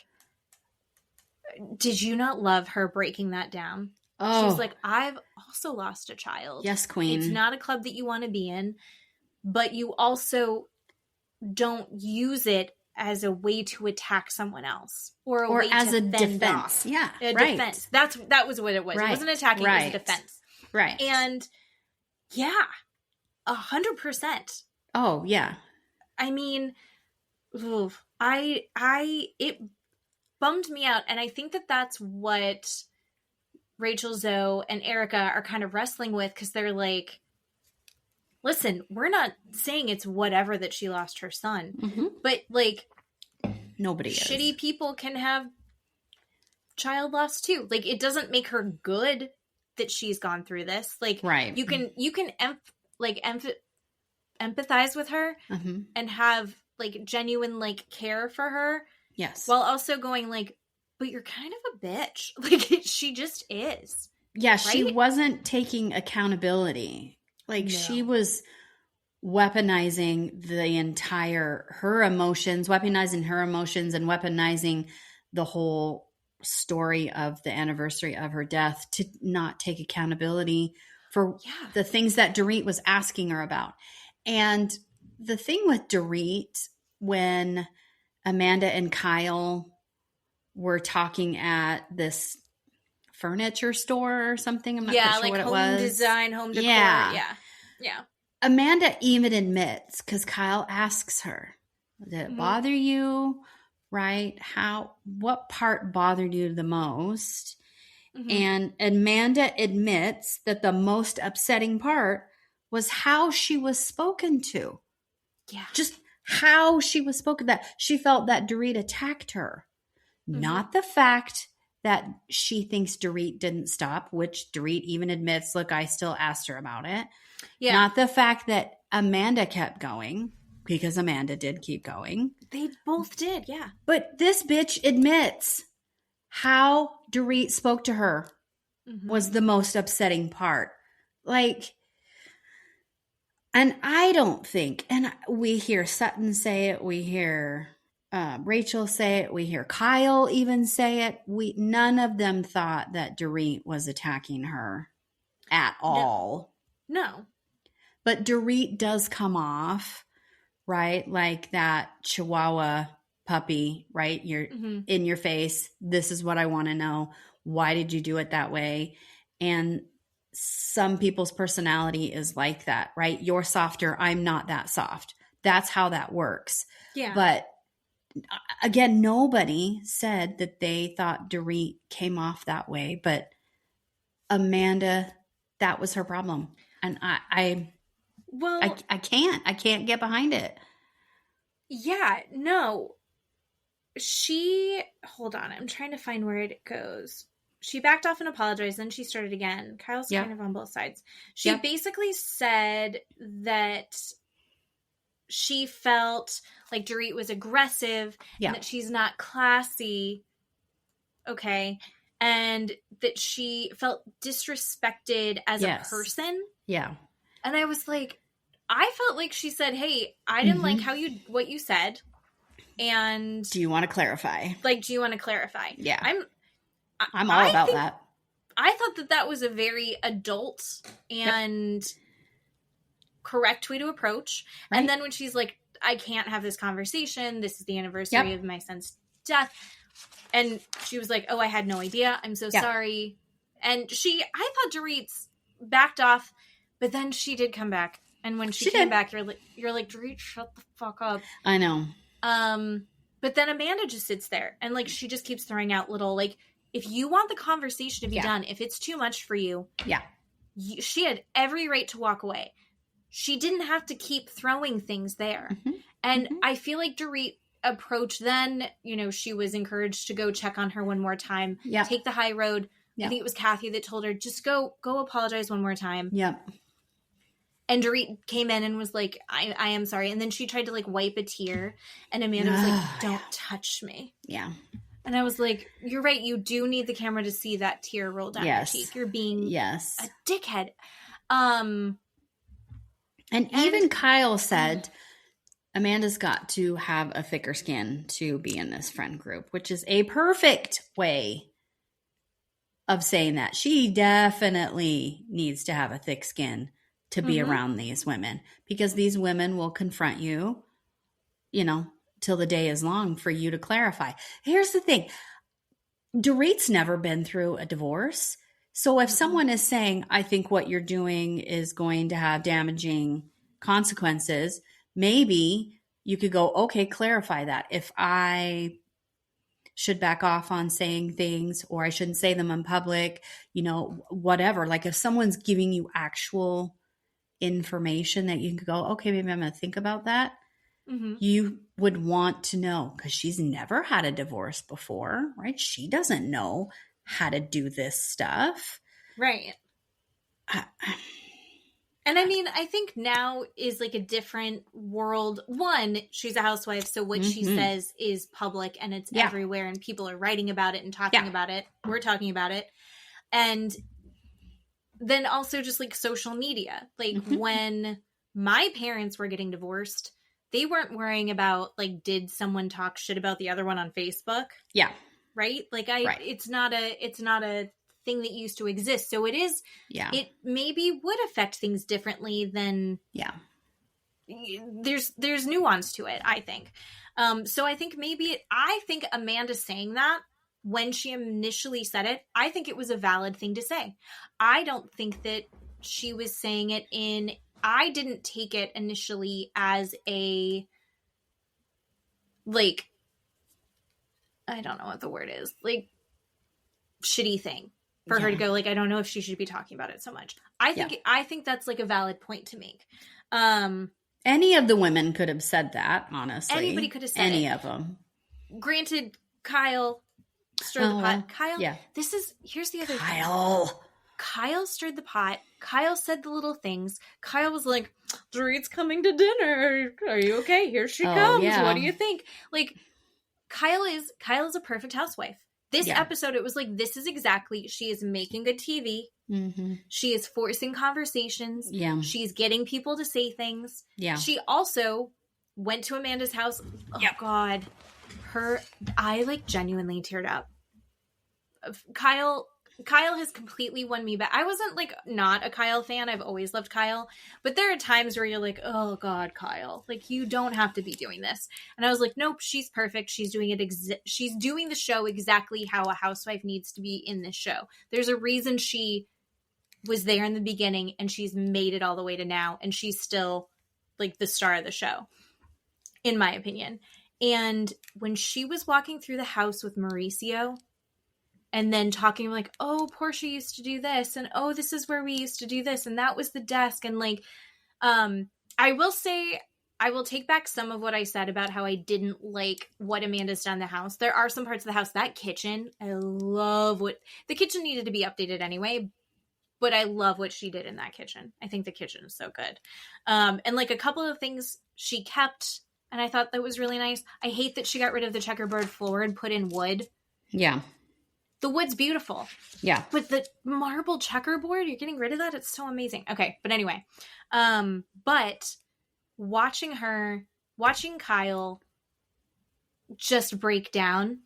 did you not love her breaking that down? Oh. She was like, I've also lost a child. Yes, queen. It's not a club that you want to be in, but you also don't use it as a way to attack someone else or way as a defense. Off. Yeah. A defense. That was what it was. Right. It wasn't attacking, it was a defense. Right. And 100%. Oh, yeah. I mean, it bummed me out. And I think that that's what Rachel Zoe and Erika are kind of wrestling with, because they're like, listen, we're not saying it's whatever that she lost her son, but like, nobody shitty people can have child loss too. Like, it doesn't make her good that she's gone through this. Like, right. You can empathize with her and have like genuine like care for her. Yes. While also going like, but you're kind of a bitch. Like, she just is. Yeah. Right? She wasn't taking accountability. Like, she was weaponizing her emotions and weaponizing the whole story of the anniversary of her death to not take accountability for the things that Dorit was asking her about. And the thing with Dorit, when Amanda and Kyle were talking at this furniture store or something, I'm not quite sure like what it home was. Design, home decor. Yeah. Amanda even admits, because Kyle asks her, did it bother you? Right? What part bothered you the most? And Amanda admits that the most upsetting part was how she was spoken to. Yeah. Just how she was spoken, that she felt that Dorit attacked her. Not the fact that she thinks Dorit didn't stop, which Dorit even admits, look, I still asked her about it. Yeah. Not the fact that Amanda kept going, because Amanda did keep going. They both did, yeah. But this bitch admits how Dorit spoke to her was the most upsetting part. Like, and I don't think, and we hear Sutton say it, we hear Rachel say it, we hear Kyle even say it. None of them thought that Dorit was attacking her at all. No. But Dorit does come off, right? Like that Chihuahua puppy, right? You're in your face. This is what I want to know. Why did you do it that way? And some people's personality is like that, right? You're softer. I'm not that soft. That's how that works. Yeah. But again, nobody said that they thought Dorit came off that way, but Amanda, that was her problem. And I can't get behind it. Yeah, no. Hold on, I'm trying to find where it goes. She backed off and apologized, then she started again. Kyle's kind of on both sides. She basically said that she felt like Dorit was aggressive and that she's not classy. Okay. And that she felt disrespected as a person. Yeah. And I was like, I felt like she said, hey, I didn't like what you said. And do you want to clarify? Like, do you want to clarify? Yeah. I'm all about that. I thought that was a very adult and correct way to approach. Right. And then when she's like, I can't have this conversation. This is the anniversary of my son's death. And she was like, oh, I had no idea. I'm so sorry. And I thought Dorit's backed off, but then she did come back. And when she came back, you're like, Dorit, shut the fuck up. I know. But then Amanda just sits there and like, she just keeps throwing out little, like, if you want the conversation to be done, if it's too much for you, she had every right to walk away. She didn't have to keep throwing things there. Mm-hmm. And I feel like Dorit approached then, she was encouraged to go check on her one more time, take the high road. I think it was Kathy that told her, just go apologize one more time. Yep. And Dorit came in and was like, I am sorry. And then she tried to like wipe a tear. And Amanda was like, don't touch me. Yeah. And I was like, you're right. You do need the camera to see that tear roll down your cheek. You're being a dickhead. And even Kyle said, Amanda's got to have a thicker skin to be in this friend group, which is a perfect way of saying that. She definitely needs to have a thick skin to be around these women, because these women will confront you, till the day is long for you to clarify. Here's the thing. Dorit's never been through a divorce. So if someone is saying, I think what you're doing is going to have damaging consequences, maybe you could go, okay, clarify that. If I should back off on saying things, or I shouldn't say them in public, whatever. Like if someone's giving you actual information that you can go, okay, maybe I'm going to think about that. You would want to know, because she's never had a divorce before, right? She doesn't know how to do this stuff. Right. And I mean, I think now is like a different world. One, she's a housewife, so what she says is public and it's everywhere, and people are writing about it and talking about it. We're talking about it. And then also just like social media. Like when my parents were getting divorced, they weren't worrying about like, did someone talk shit about the other one on Facebook? Yeah. Right? Like it's not a thing that used to exist. So it is, it maybe would affect things differently than, there's nuance to it, I think. So I think I think Amanda saying that when she initially said it, I think it was a valid thing to say. I don't think that she was saying it I didn't take it initially as a, like, I don't know what the word is, like, shitty thing for her to go, like, I don't know if she should be talking about it so much. I think that's like a valid point to make. Any of the women could have said that, honestly. Anybody could have said any of them. Granted, Kyle stirred the pot. Kyle, here's the other thing. Kyle stirred the pot. Kyle said the little things. Kyle was like, Dorit's coming to dinner. Are you okay? Here she comes. Yeah. What do you think? Like, Kyle is a perfect housewife. This episode, it was like, this is exactly, she is making good TV. She is forcing conversations. Yeah. She's getting people to say things. Yeah. She also went to Amanda's house. Oh, God. I like genuinely teared up. Kyle has completely won me back. I wasn't like not a Kyle fan. I've always loved Kyle. But there are times where you're like, oh God, Kyle, like you don't have to be doing this. And I was like, nope, she's perfect. She's doing it. She's doing the show exactly how a housewife needs to be in this show. There's a reason she was there in the beginning and she's made it all the way to now. And she's still like the star of the show, in my opinion. And when she was walking through the house with Mauricio, and then talking like, oh, Portia used to do this, and oh, this is where we used to do this, and that was the desk. And like, I will say, I will take back some of what I said about how I didn't like what Amanda's done in the house. There are some parts of the house, that kitchen, I love what the kitchen needed to be updated anyway, but I love what she did in that kitchen. I think the kitchen is so good. And like a couple of things she kept, and I thought that was really nice. I hate that she got rid of the checkerboard floor and put in wood. Yeah. The wood's beautiful. Yeah. But the marble checkerboard, you're getting rid of that? It's so amazing. Okay. But anyway, but watching Kyle just break down,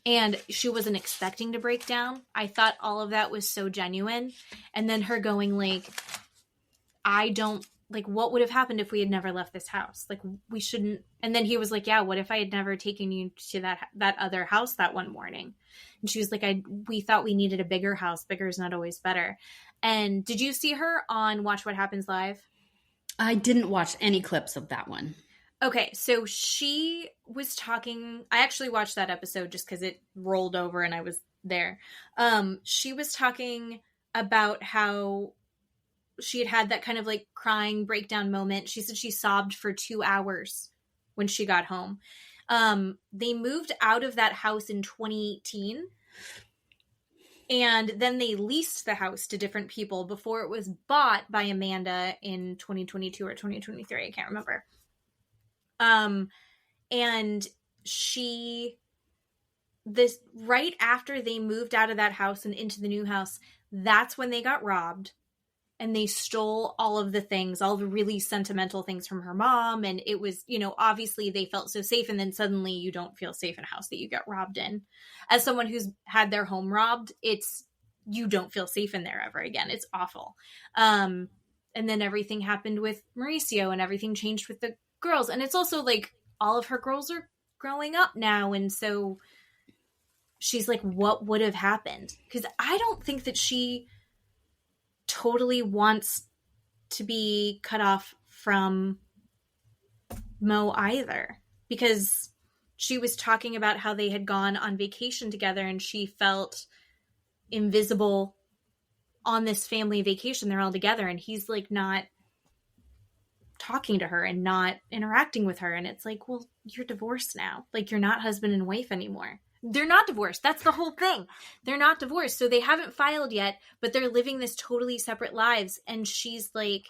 and she wasn't expecting to break down. I thought all of that was so genuine. And then her going like, I don't, like, what would have happened if we had never left this house? Like, we shouldn't. And then he was like, yeah, what if I had never taken you to that other house that one morning? And she was like, we thought we needed a bigger house. Bigger is not always better. And did you see her on Watch What Happens Live? I didn't watch any clips of that one. Okay, so she was talking, I actually watched that episode just because it rolled over and I was there. She was talking about how she had that kind of like crying breakdown moment. She said she sobbed for 2 hours when she got home. They moved out of that house in 2018. And then they leased the house to different people before it was bought by Amanda in 2022 or 2023. I can't remember. And this right after they moved out of that house and into the new house, that's when they got robbed, and they stole all of the things, all the really sentimental things from her mom. And it was, obviously they felt so safe. And then suddenly you don't feel safe in a house that you get robbed in. As someone who's had their home robbed, you don't feel safe in there ever again. It's awful. And then everything happened with Mauricio, and everything changed with the girls. And it's also like all of her girls are growing up now. And so she's like, what would have happened? Because I don't think that she totally wants to be cut off from Mo either, because she was talking about how they had gone on vacation together and she felt invisible on this family vacation. They're all together and he's like not talking to her and not interacting with her. And it's like, well, you're divorced now. Like, you're not husband and wife anymore. They're not divorced. That's the whole thing. They're not divorced. So they haven't filed yet, but they're living this totally separate lives. And she's like,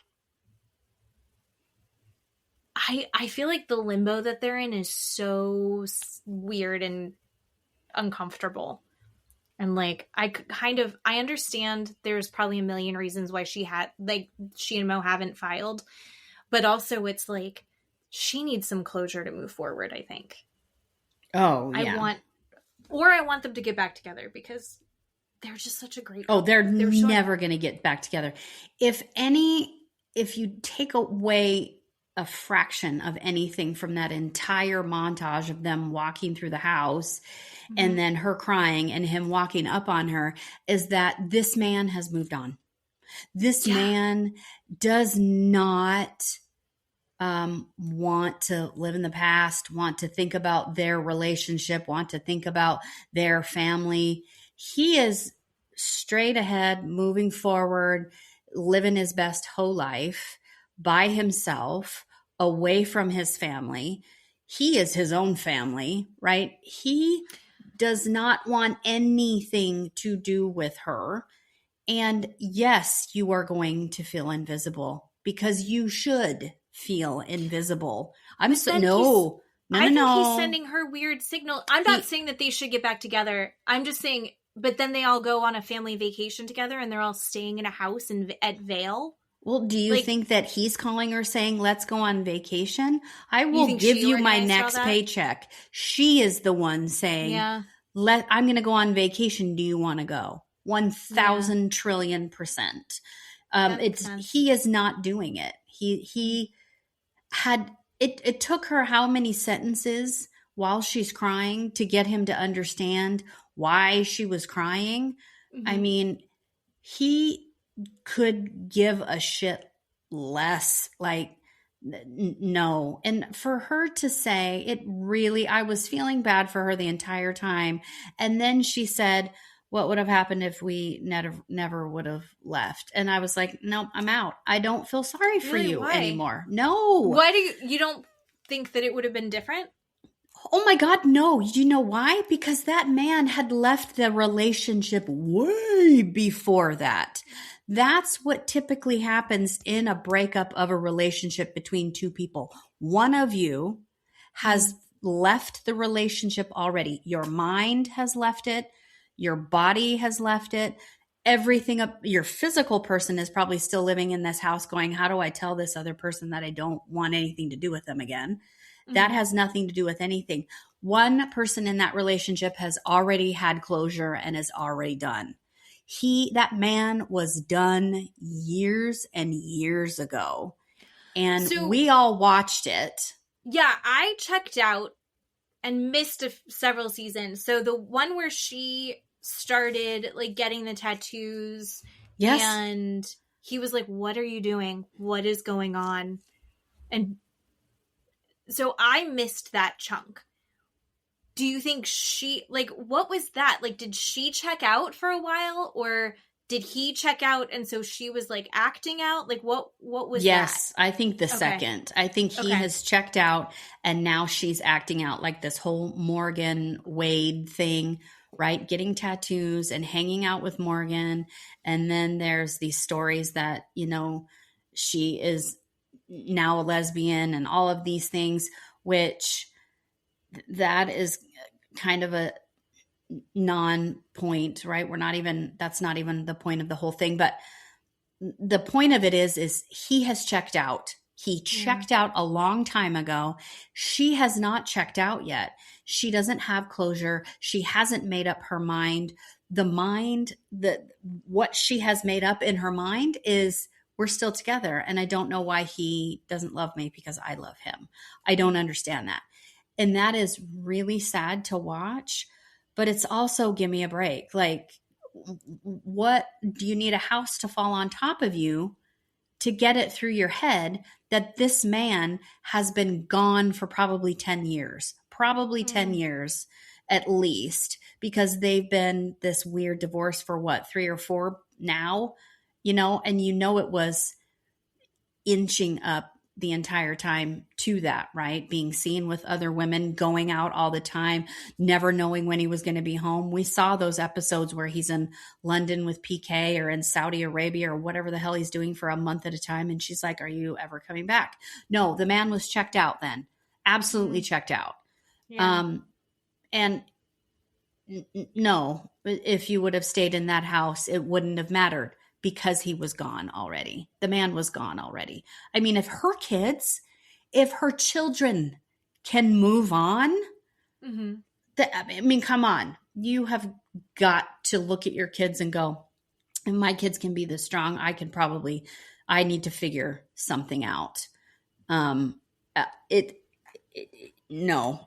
I feel like the limbo that they're in is so weird and uncomfortable. And like, I understand there's probably a million reasons why she and Mo haven't filed, but also it's like, she needs some closure to move forward, I think. Oh, yeah. I want them to get back together because they're just such a great couple. Oh, they're never going to get back together. If you take away a fraction of anything from that entire montage of them walking through the house, mm-hmm. and then her crying and him walking up on her, is that this man has moved on. This man does not want to live in the past, want to think about their relationship, want to think about their family. He is straight ahead, moving forward, living his best whole life by himself, away from his family. He is his own family, right? He does not want anything to do with her. And yes, you are going to feel invisible because you should feel invisible. I think he's sending her weird signal. I'm not saying that they should get back together. I'm just saying, but then they all go on a family vacation together and they're all staying in a house at Vale. Well, do you think that he's calling her saying, let's go on vacation? I will give you my next paycheck. She is the one saying, I'm going to go on vacation. Do you want to go? 1,000 trillion %. He is not doing it. He had, it took her how many sentences while she's crying to get him to understand why she was crying. Mm-hmm. I mean, he could give a shit less. Like, No. And for her to say it really, I was feeling bad for her the entire time. And then she said, what would have happened if we never would have left? And I was like, nope, I'm out. I don't feel sorry for Really? you Why? anymore. No. Why do you don't think that it would have been different? Oh my God, no. You know why? Because that man had left the relationship way before that. That's what typically happens in a breakup of a relationship between two people. One of you has left the relationship already. Your mind has left it. Your body has left it. Everything up, your physical person is probably still living in this house going, how do I tell this other person that I don't want anything to do with them again? That has nothing to do with anything. One person in that relationship has already had closure and is already done. That man was done years and years ago. And we all watched it. Yeah, I checked out and missed several seasons. So the one where she started like getting the tattoos. Yes. And he was like, what are you doing? What is going on? And so I missed that chunk. Do you think what was that? Like, did she check out for a while, or did he check out and so she was like acting out? Like, what was that? Yes, I think the second. I think he has checked out and now she's acting out, like this whole Morgan Wade thing, right? Getting tattoos and hanging out with Morgan. And then there's these stories that, she is now a lesbian and all of these things, which that is kind of a non-point, right? That's not even the point of the whole thing. But the point of it is he has checked out. He checked out a long time ago. She has not checked out yet. She doesn't have closure. She hasn't made up her mind. What she has made up in her mind is we're still together. And I don't know why he doesn't love me because I love him. I don't understand that. And that is really sad to watch, but it's also give me a break. Like, what do you need a house to fall on top of you to get it through your head that this man has been gone for probably 10 years, 10 years at least, because they've been this weird divorce for 3 or 4 now, and it was inching up the entire time to that, right? Being seen with other women, going out all the time, never knowing when he was going to be home. We saw those episodes where he's in London with PK or in Saudi Arabia or whatever the hell he's doing for a month at a time. And she's like, are you ever coming back? No, the man was checked out then. Absolutely checked out. Yeah. No, if you would have stayed in that house, it wouldn't have mattered. Because he was gone already. The man was gone already. I mean, if her children can move on, come on. You have got to look at your kids and go, if my kids can be this strong, I need to figure something out. No,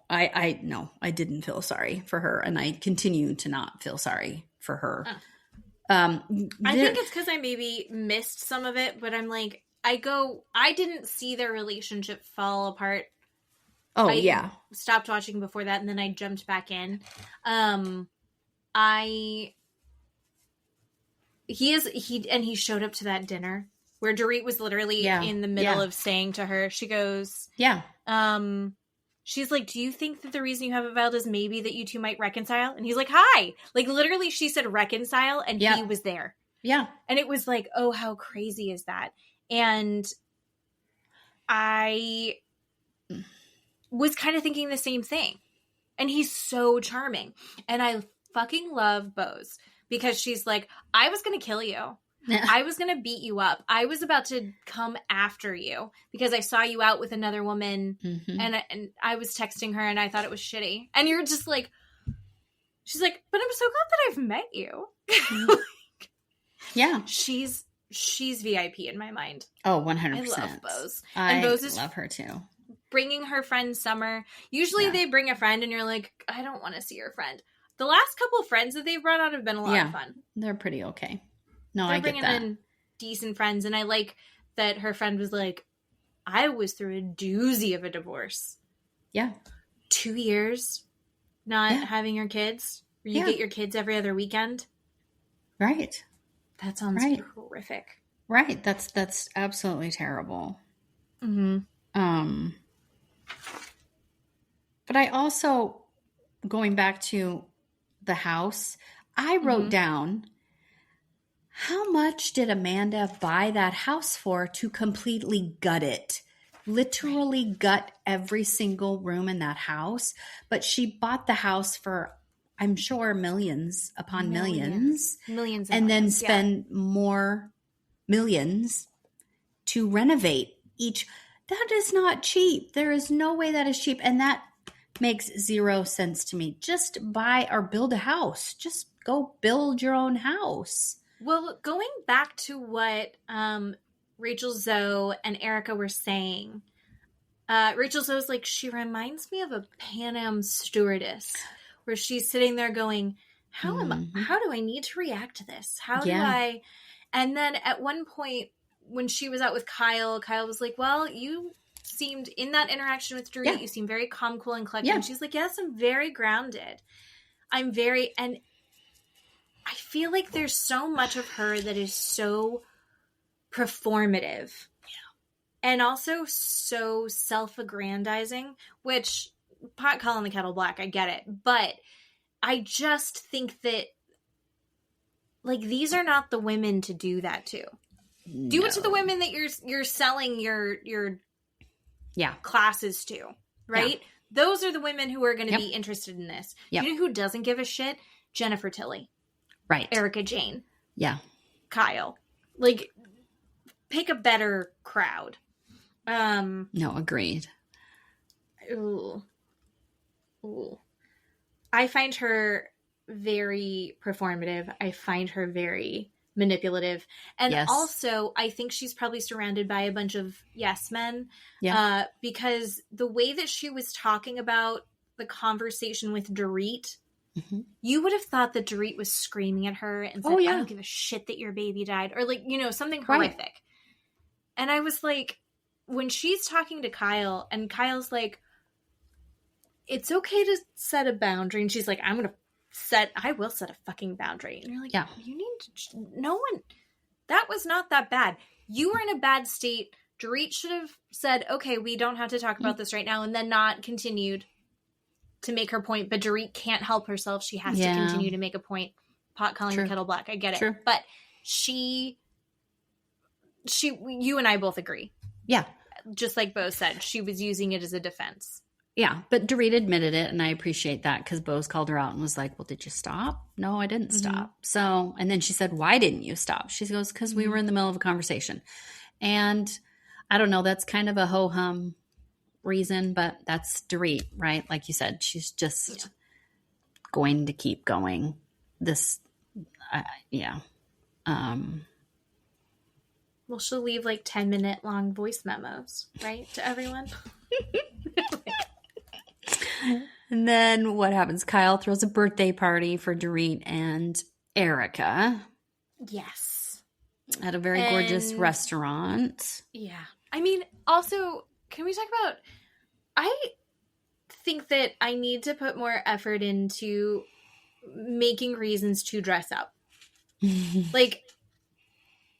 I didn't feel sorry for her. And I continue to not feel sorry for her. I think it's because I maybe missed some of it, but I'm like, I didn't see their relationship fall apart. Oh, yeah. Stopped watching before that, and then I jumped back in. He showed up to that dinner where Dorit was literally in the middle of saying to her, she goes, she's like, do you think that the reason you haven't filed is maybe that you two might reconcile? And he's like, hi. Like, literally, she said reconcile, and he was there. Yeah. And it was like, oh, how crazy is that? And I was kind of thinking the same thing. And he's so charming. And I fucking love Boz because she's like, I was going to kill you. I was going to beat you up. I was about to come after you because I saw you out with another woman and I was texting her and I thought it was shitty. And you're just like, she's like, but I'm so glad that I've met you. Yeah. She's VIP in my mind. Oh, 100%. I love Boz. And Boz love her too. Bringing her friend Summer. Usually they bring a friend and you're like, I don't want to see your friend. The last couple of friends that they've brought out have been a lot of fun. They're pretty okay. No, They're I get that. bringing in decent friends, and I like that her friend was like, I was through a doozy of a divorce. Yeah. 2 years not having your kids. Where you get your kids every other weekend. Right. That sounds horrific. Right. That's absolutely terrible. Mm-hmm. But I also, going back to the house, I wrote down, how much did Amanda buy that house for to completely gut it? Literally gut every single room in that house. But she bought the house for, I'm sure, millions upon millions. Millions and then millions, spend more millions to renovate each. That is not cheap. There is no way that is cheap. And that makes zero sense to me. Just buy or build a house. Just go build your own house. Well, going back to what Rachel Zoe and Erika were saying, Rachel Zoe's like, she reminds me of a Pan Am stewardess, where she's sitting there going, how do I need to react to this? How do I? And then at one point when she was out with Kyle was like, well, you seemed in that interaction with Dorit, you seem very calm, cool, and collected. And she's like, yes, I'm very grounded. And I feel like there's so much of her that is so performative. And also so self-aggrandizing, which pot calling the kettle black, I get it. But I just think that, like, these are not the women to do that to. No. Do it to the women that you're selling your classes to, right? Yeah. Those are the women who are going to be interested in this. Yep. You know who doesn't give a shit? Jennifer Tilly. Right. Erika Jane. Yeah. Kyle. Like, pick a better crowd. No, agreed. Ooh. I find her very performative. I find her very manipulative. And also, I think she's probably surrounded by a bunch of yes men. Yeah. Because the way that she was talking about the conversation with Dorit, you would have thought that Dorit was screaming at her and said, I don't give a shit that your baby died. Or, like, you know, something horrific. Right. And I was like, when she's talking to Kyle, and Kyle's like, it's okay to set a boundary. And she's like, I will set a fucking boundary. And you're like, you need to, no one, that was not that bad. You were in a bad state. Dorit should have said, okay, we don't have to talk about this right now. And then not continued to make her point. But Dorit can't help herself. She has to continue to make a point. Pot calling the kettle black. I get it. True. But you and I both agree. Yeah. Just like Bo said, she was using it as a defense. Yeah, but Dorit admitted it, and I appreciate that, because Bo's called her out and was like, well, did you stop? No, I didn't stop. So, and then she said, why didn't you stop? She goes, because we were in the middle of a conversation. And I don't know, that's kind of a ho-hum reason, but that's Dorit, right? Like you said, she's just going to keep going. Well, she'll leave like 10-minute long voice memos, right, to everyone. And then what happens? Kyle throws a birthday party for Dorit and Erika. Yes. At a very gorgeous restaurant. Yeah. I mean, also, can we talk about, I think that I need to put more effort into making reasons to dress up. Like,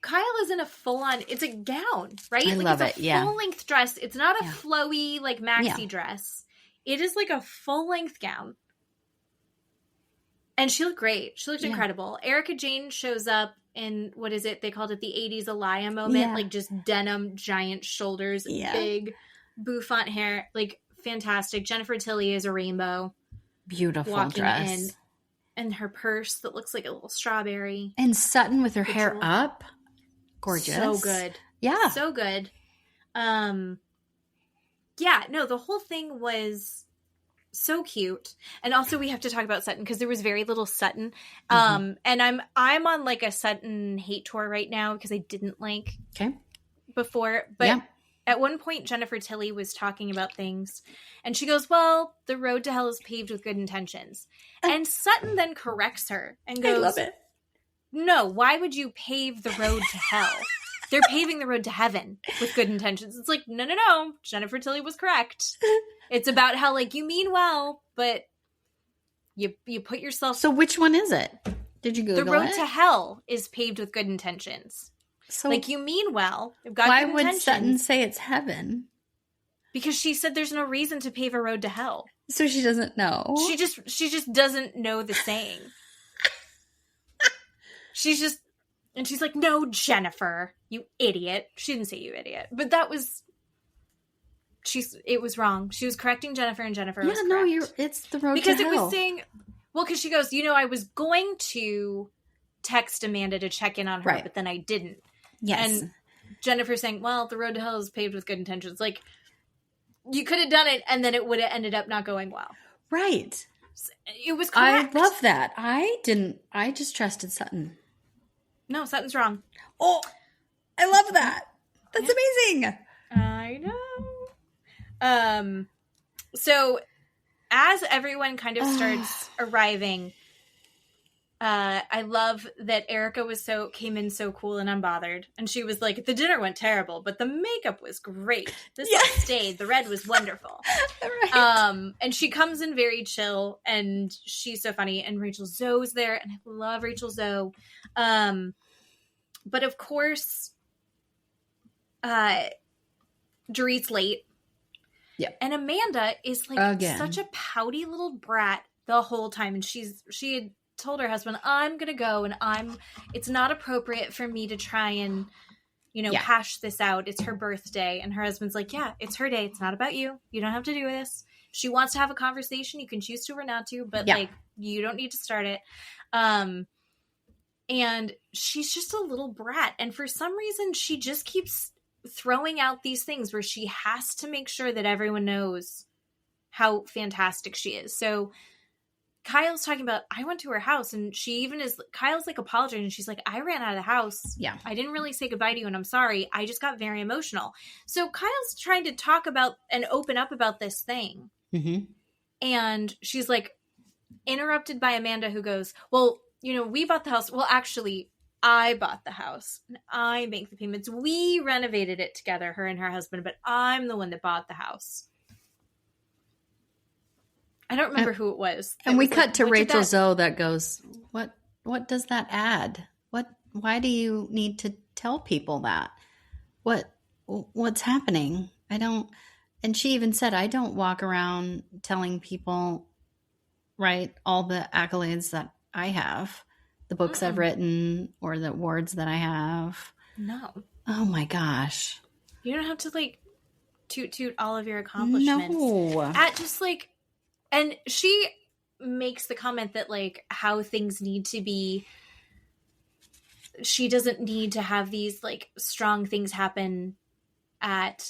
Kyle is in a full-on, it's a gown, right? I love it, It's a full-length dress. It's not a flowy, like, maxi dress. It is like a full-length gown. And she looked great. She looked incredible. Erika Jane shows up in, what is it? They called it the 80s Aliyah moment. Yeah. Like, just denim, giant shoulders, big bouffant hair. Like, fantastic. Jennifer Tilly is a rainbow. Beautiful walking dress. In. And her purse that looks like a little strawberry. And Sutton with her hair up. Gorgeous. So good. Yeah. So good. The whole thing was so cute. And also we have to talk about Sutton, because there was very little Sutton. And I'm on like a Sutton hate tour right now, because I didn't like before. But at one point Jennifer Tilly was talking about things, and she goes, well, the road to hell is paved with good intentions. And Sutton then corrects her and goes, I love it. No, why would you pave the road to hell? they're paving the road to heaven with good intentions. It's like, no. Jennifer Tilly was correct. It's about how, like, you mean well, but you put yourself. So which one is it? Did you Google it? The road to hell is paved with good intentions. So, like, you mean well. You've got why good would intentions. Sutton say it's heaven? Because she said there's no reason to pave a road to hell. So she doesn't know. She just doesn't know the saying. And she's like, no, Jennifer, you idiot. She didn't say you idiot, but that was, it was wrong. She was correcting Jennifer, and Jennifer was correct. No, it's the road because to hell. Because it was saying, well, because she goes, I was going to text Amanda to check in on her, but then I didn't. Yes. And Jennifer's saying, well, the road to hell is paved with good intentions. Like, you could have done it, and then it would have ended up not going well. Right. It was correct. I love that. I just trusted Sutton. No, Sutton's wrong. Oh, I love that. That's amazing. I know. So as everyone kind of starts arriving, I love that Erika came in so cool and unbothered. And she was like, the dinner went terrible, but the makeup was great. This all stayed. The red was wonderful. Right. And she comes in very chill, and she's so funny. And Rachel Zoe's there, and I love Rachel Zoe. But of course, Dorit's late. Yeah. And Amanda is like such a pouty little brat the whole time. And she had told her husband, I'm going to go, and it's not appropriate for me to try and, hash this out. It's her birthday. And her husband's like, yeah, it's her day. It's not about you. You don't have to do this. If she wants to have a conversation, you can choose to or not to, but like, you don't need to start it. And she's just a little brat. And for some reason, she just keeps throwing out these things where she has to make sure that everyone knows how fantastic she is. So Kyle's talking about, I went to her house, and Kyle's like apologizing. And she's like, I ran out of the house. Yeah. I didn't really say goodbye to you, and I'm sorry. I just got very emotional. So Kyle's trying to talk about and open up about this thing. Mm-hmm. And she's like interrupted by Amanda, who goes, well, we bought the house. Well, actually, I bought the house, and I make the payments. We renovated it together, her and her husband, but I'm the one that bought the house. I don't remember who it was. And we cut to Rachel Zoe that goes, what does that add? Why do you need to tell people that? What's happening? And she even said, I don't walk around telling people, right, all the accolades that I have, the books I've written, or the awards that I have. No. Oh my gosh. You don't have to like toot all of your accomplishments. No. And she makes the comment that like how things need to be, she doesn't need to have these like strong things happen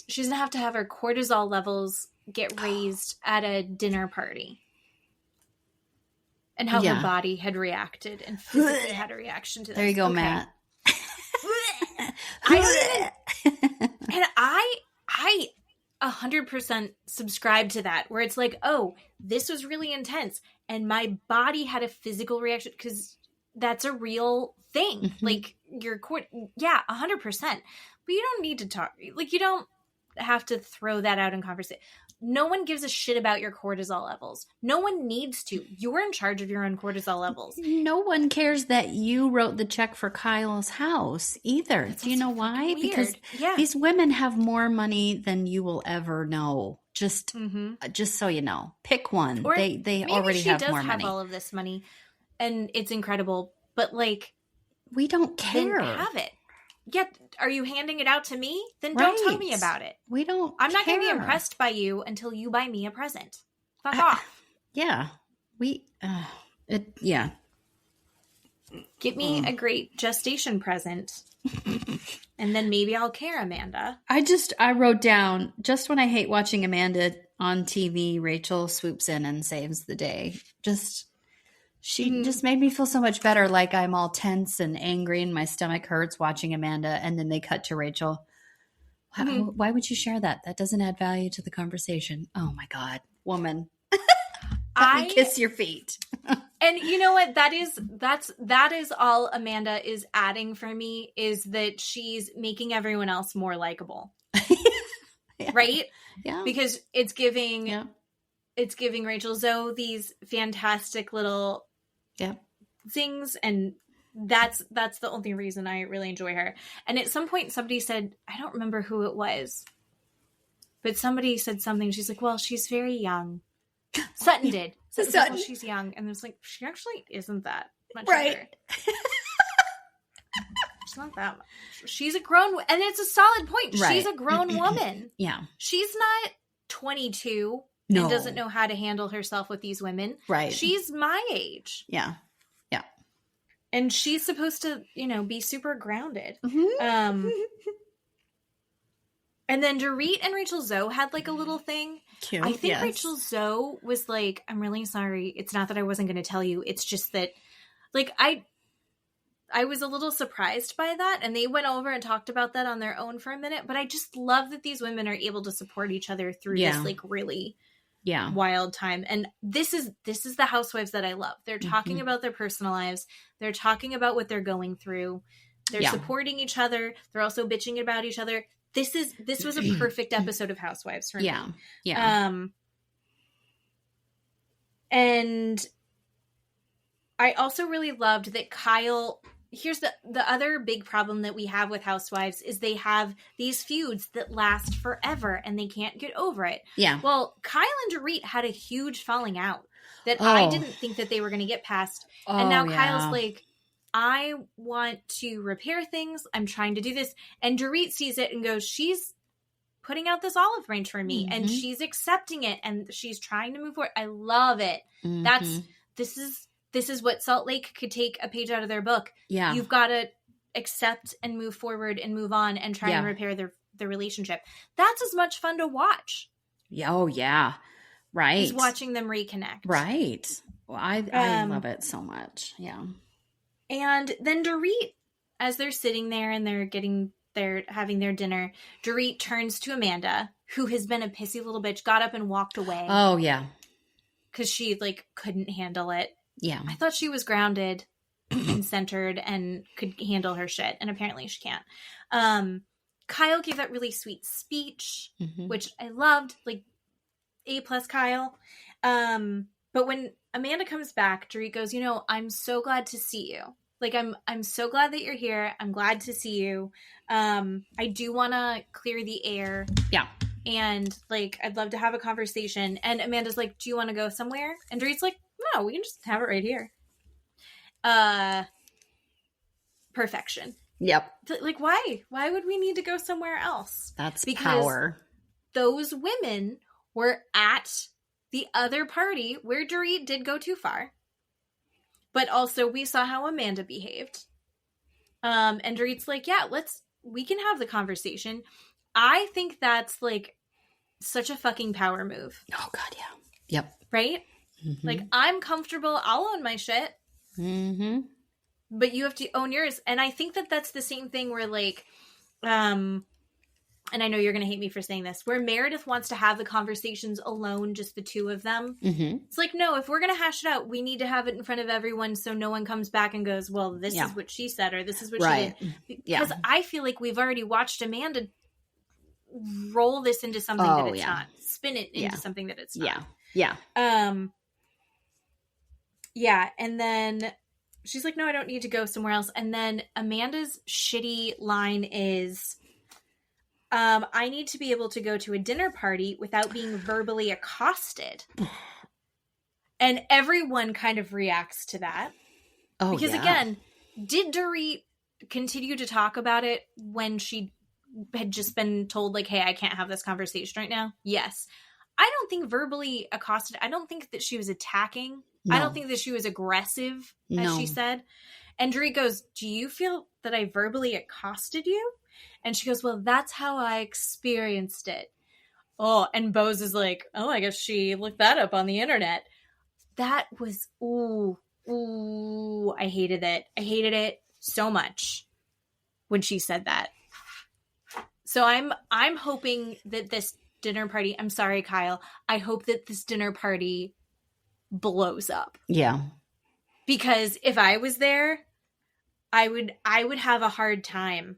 she doesn't have to have her cortisol levels get raised at a dinner party. And how her body had reacted and physically had a reaction to that. There you go, Matt. And I 100% subscribe to that, where it's like, oh, this was really intense, and my body had a physical reaction, because that's a real thing. Mm-hmm. Like your 100%. But you don't need to talk. Like, you don't have to throw that out in conversation. No one gives a shit about your cortisol levels. No one needs to. You're in charge of your own cortisol levels. No one cares that you wrote the check for Kyle's house either. Do you know why? Weird. Because these women have more money than you will ever know. Just so you know. Pick one. Or they already have more money. She does have all of this money, and it's incredible. But like, we don't care. Then have it. Yeah, are you handing it out to me? Then don't tell me about it. We don't I'm not going to be impressed by you until you buy me a present. Fuck off. Yeah. Get me a great gestation present, and then maybe I'll care, Amanda. I wrote down, just when I hate watching Amanda on TV, Rachel swoops in and saves the day. She just made me feel so much better, like I'm all tense and angry and my stomach hurts watching Amanda, and then they cut to Rachel. Why would you share that? That doesn't add value to the conversation. Oh my God, woman. Let me kiss your feet. And you know what? That is all Amanda is adding for me, is that she's making everyone else more likable. Yeah. Right? Yeah. Because it's giving Rachel Zoe these fantastic little things, and that's the only reason I really enjoy her. And at some point somebody said, I don't remember who it was, but somebody said something. She's like, well, she's very young. Sutton did. Sutton said, well, she's young. And it's like, she actually isn't that much younger. She's not that much. She's a grown, and it's a solid point. Right. She's a grown woman. Yeah. She's not 22 and doesn't know how to handle herself with these women. Right. She's my age. Yeah. Yeah. And she's supposed to, be super grounded. Mm-hmm. And then Dorit and Rachel Zoe had like a little thing. Cute. I think Rachel Zoe was like, I'm really sorry. It's not that I wasn't going to tell you. It's just that, like, I was a little surprised by that. And they went over and talked about that on their own for a minute. But I just love that these women are able to support each other through this, like, really wild time. And this is the housewives that I love. They're talking about their personal lives. They're talking about what they're going through. They're supporting each other. They're also bitching about each other. This was a perfect episode of Housewives for me. Yeah. And I also really loved that Kyle. Here's the other big problem that we have with Housewives is they have these feuds that last forever and they can't get over it. Yeah. Well, Kyle and Dorit had a huge falling out that I didn't think that they were going to get past. And now Kyle's like, I want to repair things. I'm trying to do this. And Dorit sees it and goes, she's putting out this olive branch for me and she's accepting it and she's trying to move forward. I love it. This is what Salt Lake could take a page out of their book. Yeah. You've got to accept and move forward and move on and try and repair their relationship. That's as much fun to watch. Oh, yeah. Right. Is watching them reconnect. Right. Well, I love it so much. Yeah. And then Dorit, as they're sitting there and they're having their dinner, Dorit turns to Amanda, who has been a pissy little bitch, got up and walked away. Oh, yeah. Because she, like, couldn't handle it. Yeah. I thought she was grounded and centered and could handle her shit. And apparently she can't. Kyle gave that really sweet speech, which I loved. Like, A+ Kyle. But when Amanda comes back, Dorit goes, I'm so glad to see you. Like, I'm so glad that you're here. I'm glad to see you. I do want to clear the air. Yeah. And, like, I'd love to have a conversation. And Amanda's like, do you want to go somewhere? And Dorit's like, no, we can just have it right here. Perfection. Yep. Like, why? Why would we need to go somewhere else? That's power. Those women were at the other party where Dorit did go too far. But also we saw how Amanda behaved. And Dorit's like, yeah, we can have the conversation. I think that's, like, such a fucking power move. Oh, God, yeah. Yep. Right? Like, I'm comfortable. I'll own my shit. But you have to own yours. And I think that that's the same thing where, like, and I know you're going to hate me for saying this, where Meredith wants to have the conversations alone, just the two of them. It's like, no, if we're going to hash it out, we need to have it in front of everyone so no one comes back and goes, well, this is what she said or this is what she did. Because I feel like we've already watched Amanda roll this into something that it's not. Spin it into something that it's not. Yeah. Yeah, and then she's like, no, I don't need to go somewhere else. And then Amanda's shitty line is, I need to be able to go to a dinner party without being verbally accosted. And everyone kind of reacts to that. Oh, because again, did Dorit continue to talk about it when she had just been told, like, hey, I can't have this conversation right now? Yes. I don't think verbally accosted. I don't think that she was attacking. No. I don't think that she was aggressive, as she said. And Dorit goes, do you feel that I verbally accosted you? And she goes, well, that's how I experienced it. Oh, and Boz is like, oh, I guess she looked that up on the internet. That was, I hated it. I hated it so much when she said that. So I'm hoping that this dinner party, I'm sorry, Kyle, I hope that this dinner party blows up. Yeah. Because if I was there, I would have a hard time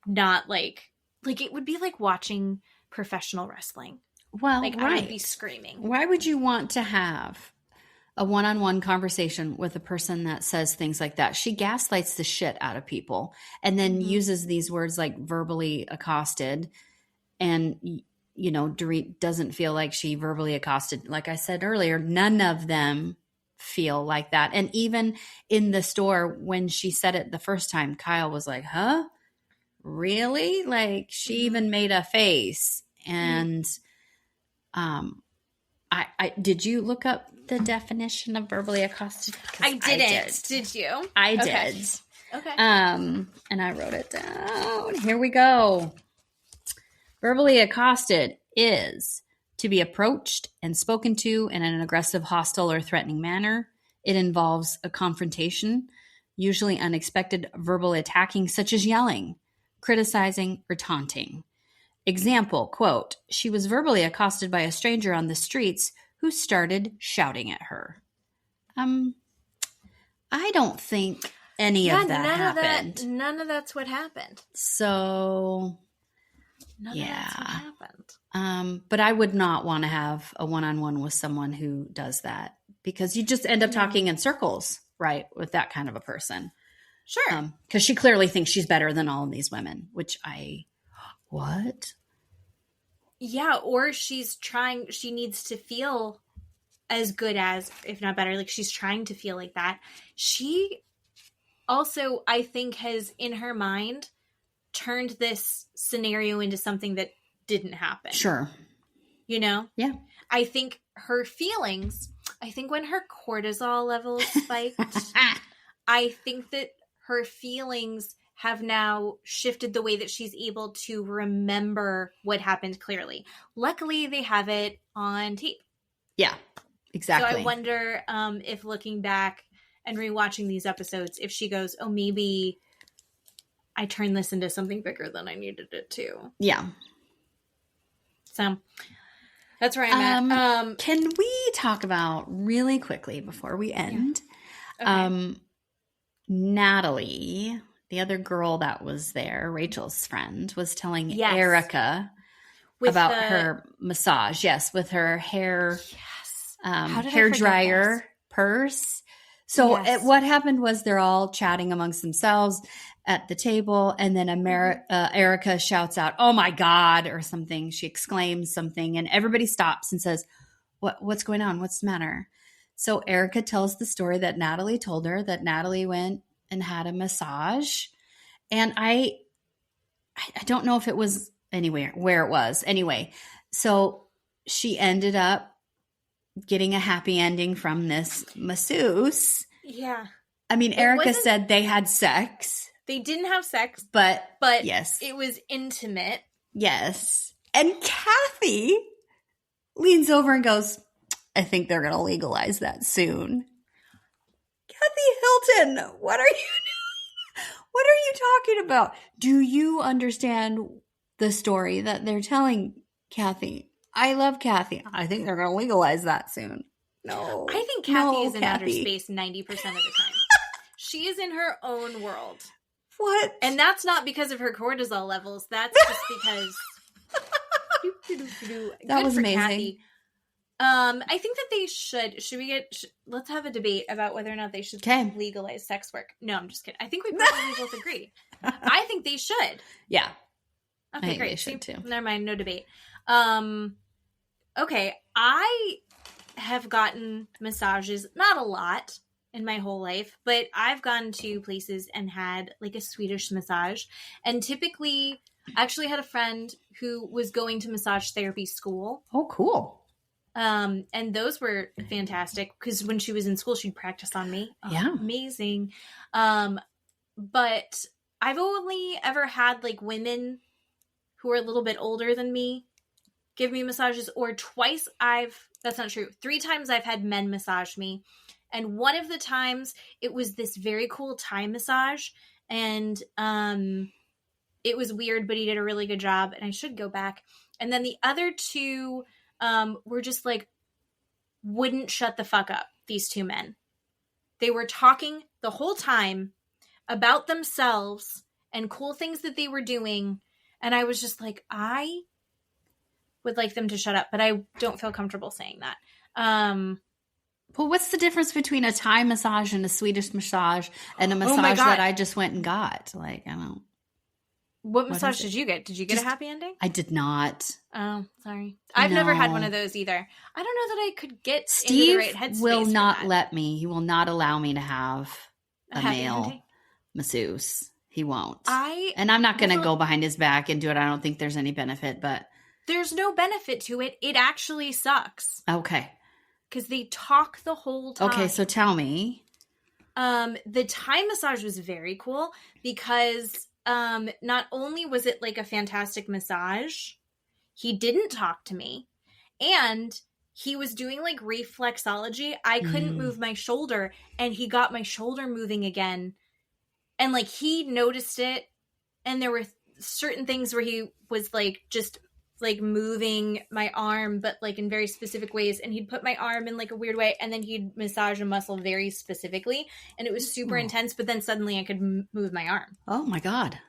not like it would be like watching professional wrestling. Well, like right. I would be screaming. Why would you want to have a one-on-one conversation with a person that says things like that? She gaslights the shit out of people and then uses these words like verbally accosted. And, you know, Dorit doesn't feel like she verbally accosted. Like I said earlier, none of them feel like that. And even in the store, when she said it the first time, Kyle was like, huh? Really? Like she even made a face. And I did you look up the definition of verbally accosted? I didn't. Did you? I did. Okay. And I wrote it down. Here we go. Verbally accosted is to be approached and spoken to in an aggressive, hostile, or threatening manner. It involves a confrontation, usually unexpected verbal attacking, such as yelling, criticizing, or taunting. Example, quote, she was verbally accosted by a stranger on the streets who started shouting at her. I don't think any of that happened. None of that's what happened. So, None of that's what happened. But I would not want to have a one-on-one with someone who does that because you just end up talking in circles, right, with that kind of a person. Sure. Because she clearly thinks she's better than all of these women, which what? Yeah, or she needs to feel as good as, if not better, like she's trying to feel like that. She also, I think, has in her mind turned this scenario into something that didn't happen. Sure. You know? Yeah. I think her feelings, when her cortisol levels spiked, I think that her feelings have now shifted the way that she's able to remember what happened clearly. Luckily, they have it on tape. Yeah, exactly. So I wonder if looking back and rewatching these episodes, if she goes, oh, maybe I turned this into something bigger than I needed it to. Yeah. So that's where I'm at. Can we talk about really quickly before we end? Yeah. Okay. Natalie, the other girl that was there, Rachel's friend, was telling Erika about her massage. Yes, with her hair, hair dryer purse. So what happened was they're all chatting amongst themselves at the table, and then Erika shouts out, "Oh my God," or something. She exclaims something, and everybody stops and says, "What's going on? What's the matter?" So Erika tells the story that Natalie told her, that Natalie went and had a massage. And I don't know if it was anywhere where it was. Anyway, so she ended up getting a happy ending from this masseuse. Yeah. I mean, Erika said they had sex. They didn't have sex. But yes. It was intimate. Yes. And Kathy leans over and goes, I think they're going to legalize that soon. Kathy Hilton, what are you doing? What are you talking about? Do you understand the story that they're telling, Kathy? I love Kathy. I think they're going to legalize that soon. No. I think Kathy is in outer space 90% of the time. She is in her own world. What? And that's not because of her cortisol levels. That's just because... That was amazing. Kathy. I think that they should. Let's have a debate about whether or not they should legalize sex work. No, I'm just kidding. I think we probably both agree. I think they should. Yeah. Okay, great. They should too. Never mind. No debate. Okay. I have gotten massages, not a lot in my whole life, but I've gone to places and had like a Swedish massage. And typically, I actually had a friend who was going to massage therapy school. Oh, cool. And those were fantastic because when she was in school, she'd practice on me. Oh, yeah. Amazing. But I've only ever had like women who are a little bit older than me give me massages, or that's not true. 3 times I've had men massage me. And one of the times it was this very cool Thai massage, and, it was weird, but he did a really good job, and I should go back. And then the other 2, were just like, wouldn't shut the fuck up, these 2 men. They were talking the whole time about themselves and cool things that they were doing. And I was just like, I would like them to shut up, but I don't feel comfortable saying that. Well, what's the difference between a Thai massage and a Swedish massage and a massage that I just went and got? Like, I don't. What massage did you get? Did you get a happy ending? I did not. Oh, sorry. I've never had one of those either. I don't know that I could get into the right headspace. Steve will not let me. He will not allow me to have a male masseuse. He won't. And I'm not going to go behind his back and do it. I don't think there's any benefit, but. There's no benefit to it. It actually sucks. Okay. Because they talk the whole time. Okay, so tell me. The Thai massage was very cool because not only was it like a fantastic massage, he didn't talk to me, and he was doing like reflexology. I couldn't move my shoulder, and he got my shoulder moving again, and like he noticed it, and there were certain things where he was like just like moving my arm, but like in very specific ways, and he'd put my arm in like a weird way, and then he'd massage a muscle very specifically, and it was super intense, but then suddenly I could move my arm. Oh my God.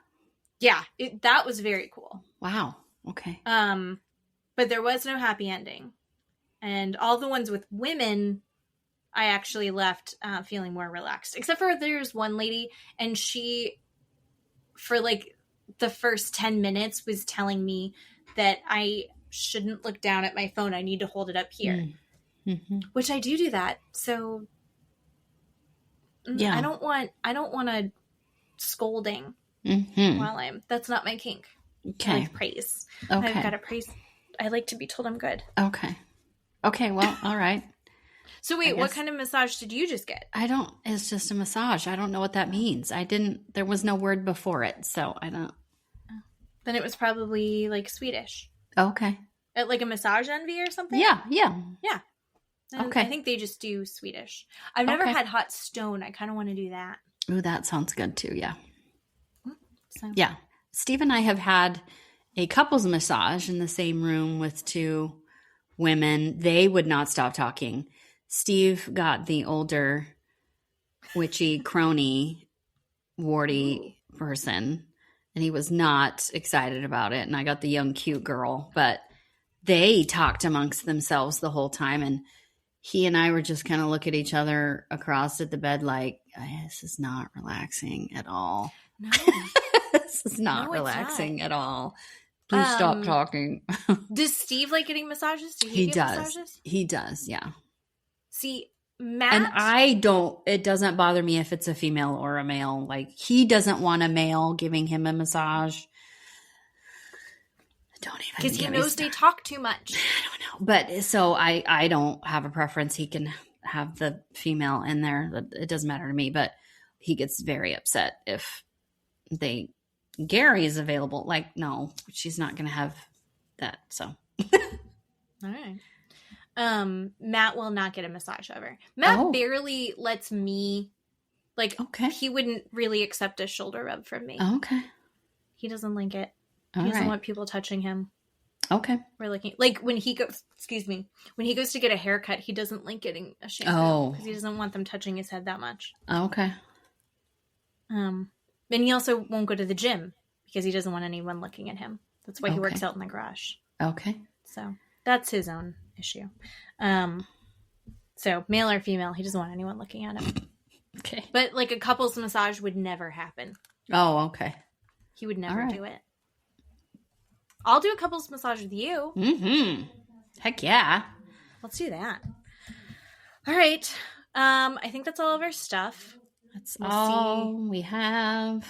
Yeah, that was very cool. Wow. Okay. But there was no happy ending, and all the ones with women, I actually left feeling more relaxed, except for there's one lady, and she, for like the first 10 minutes was telling me that I shouldn't look down at my phone. I need to hold it up here, which I do that. So yeah, I don't want a scolding while that's not my kink. Okay. I like praise. Okay. I've got to praise. I like to be told I'm good. Okay. Okay. Well, all right. So wait, what kind of massage did you just get? It's just a massage. I don't know what that means. there was no word before it. So I don't. Then it was probably like Swedish. Okay. At like a massage envy or something? Yeah. And okay. I think they just do Swedish. I've never had hot stone. I kind of want to do that. Ooh, that sounds good too. Yeah. So. Yeah. Steve and I have had a couples massage in the same room with two women. They would not stop talking. Steve got the older, witchy, crony, warty person, and he was not excited about it. And I got the young, cute girl, but they talked amongst themselves the whole time. And he and I were just kind of look at each other across at the bed like, this is not relaxing at all. No. This is not relaxing at all. Please stop talking. Does Steve like getting massages? Do he get massages? He does, yeah. See, Matt... And it doesn't bother me if it's a female or a male. Like, he doesn't want a male giving him a massage. Don't even. Because he knows they talk too much. I don't know. But so I don't have a preference. He can have the female in there. It doesn't matter to me. But he gets very upset if Gary is available. Like, no, she's not going to have that. So. All right. Matt will not get a massage ever. Matt barely lets me, like, he wouldn't really accept a shoulder rub from me. Okay. He doesn't like it. He doesn't want people touching him. Okay. We're looking, like, when he goes to get a haircut, he doesn't like getting a shampoo because he doesn't want them touching his head that much. Okay. And he also won't go to the gym because he doesn't want anyone looking at him. That's why he works out in the garage. Okay. So that's his own issue. So male or female, he doesn't want anyone looking at him. Okay. But like a couple's massage would never happen. Oh, okay. He would never do it. I'll do a couple's massage with you. Mm-hmm. Heck yeah. Let's do that. All right. I think that's all of our stuff. That's all we have.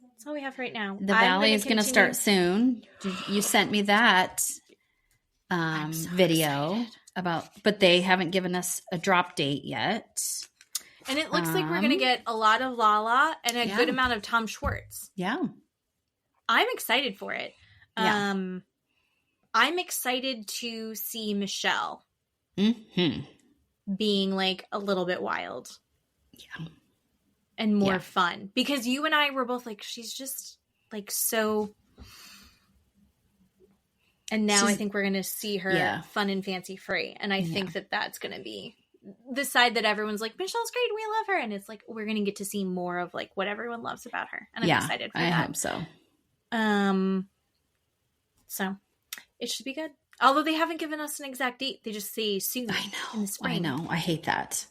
That's all we have right now. The ballet is going to start soon. You sent me that video excited. But they haven't given us a drop date yet. And it looks like we're going to get a lot of Lala and a good amount of Tom Schwartz. Yeah. I'm excited for it. Yeah. I'm excited to see Michelle being like a little bit wild. Yeah. And more fun. Because you and I were both like, she's just like so... And now I think we're going to see her fun and fancy free. And I think that that's going to be the side that everyone's like, Michelle's great, we love her, and it's like we're gonna get to see more of like what everyone loves about her, and I'm excited for that. I hope so. So it should be good. Although they haven't given us an exact date, they just say soon. I know. In the spring. I know. I hate that.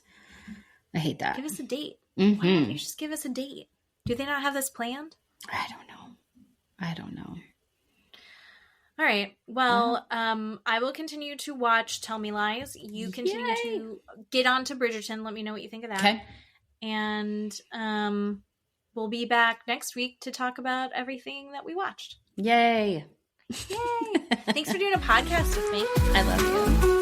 Give us a date. Mm-hmm. Why don't you just give us a date? Do they not have this planned? I don't know. All right. Well, I will continue to watch Tell Me Lies. You continue to get on to Bridgerton. Let me know what you think of that. Okay. And we'll be back next week to talk about everything that we watched. Yay. Yay. Thanks for doing a podcast with me. I love you.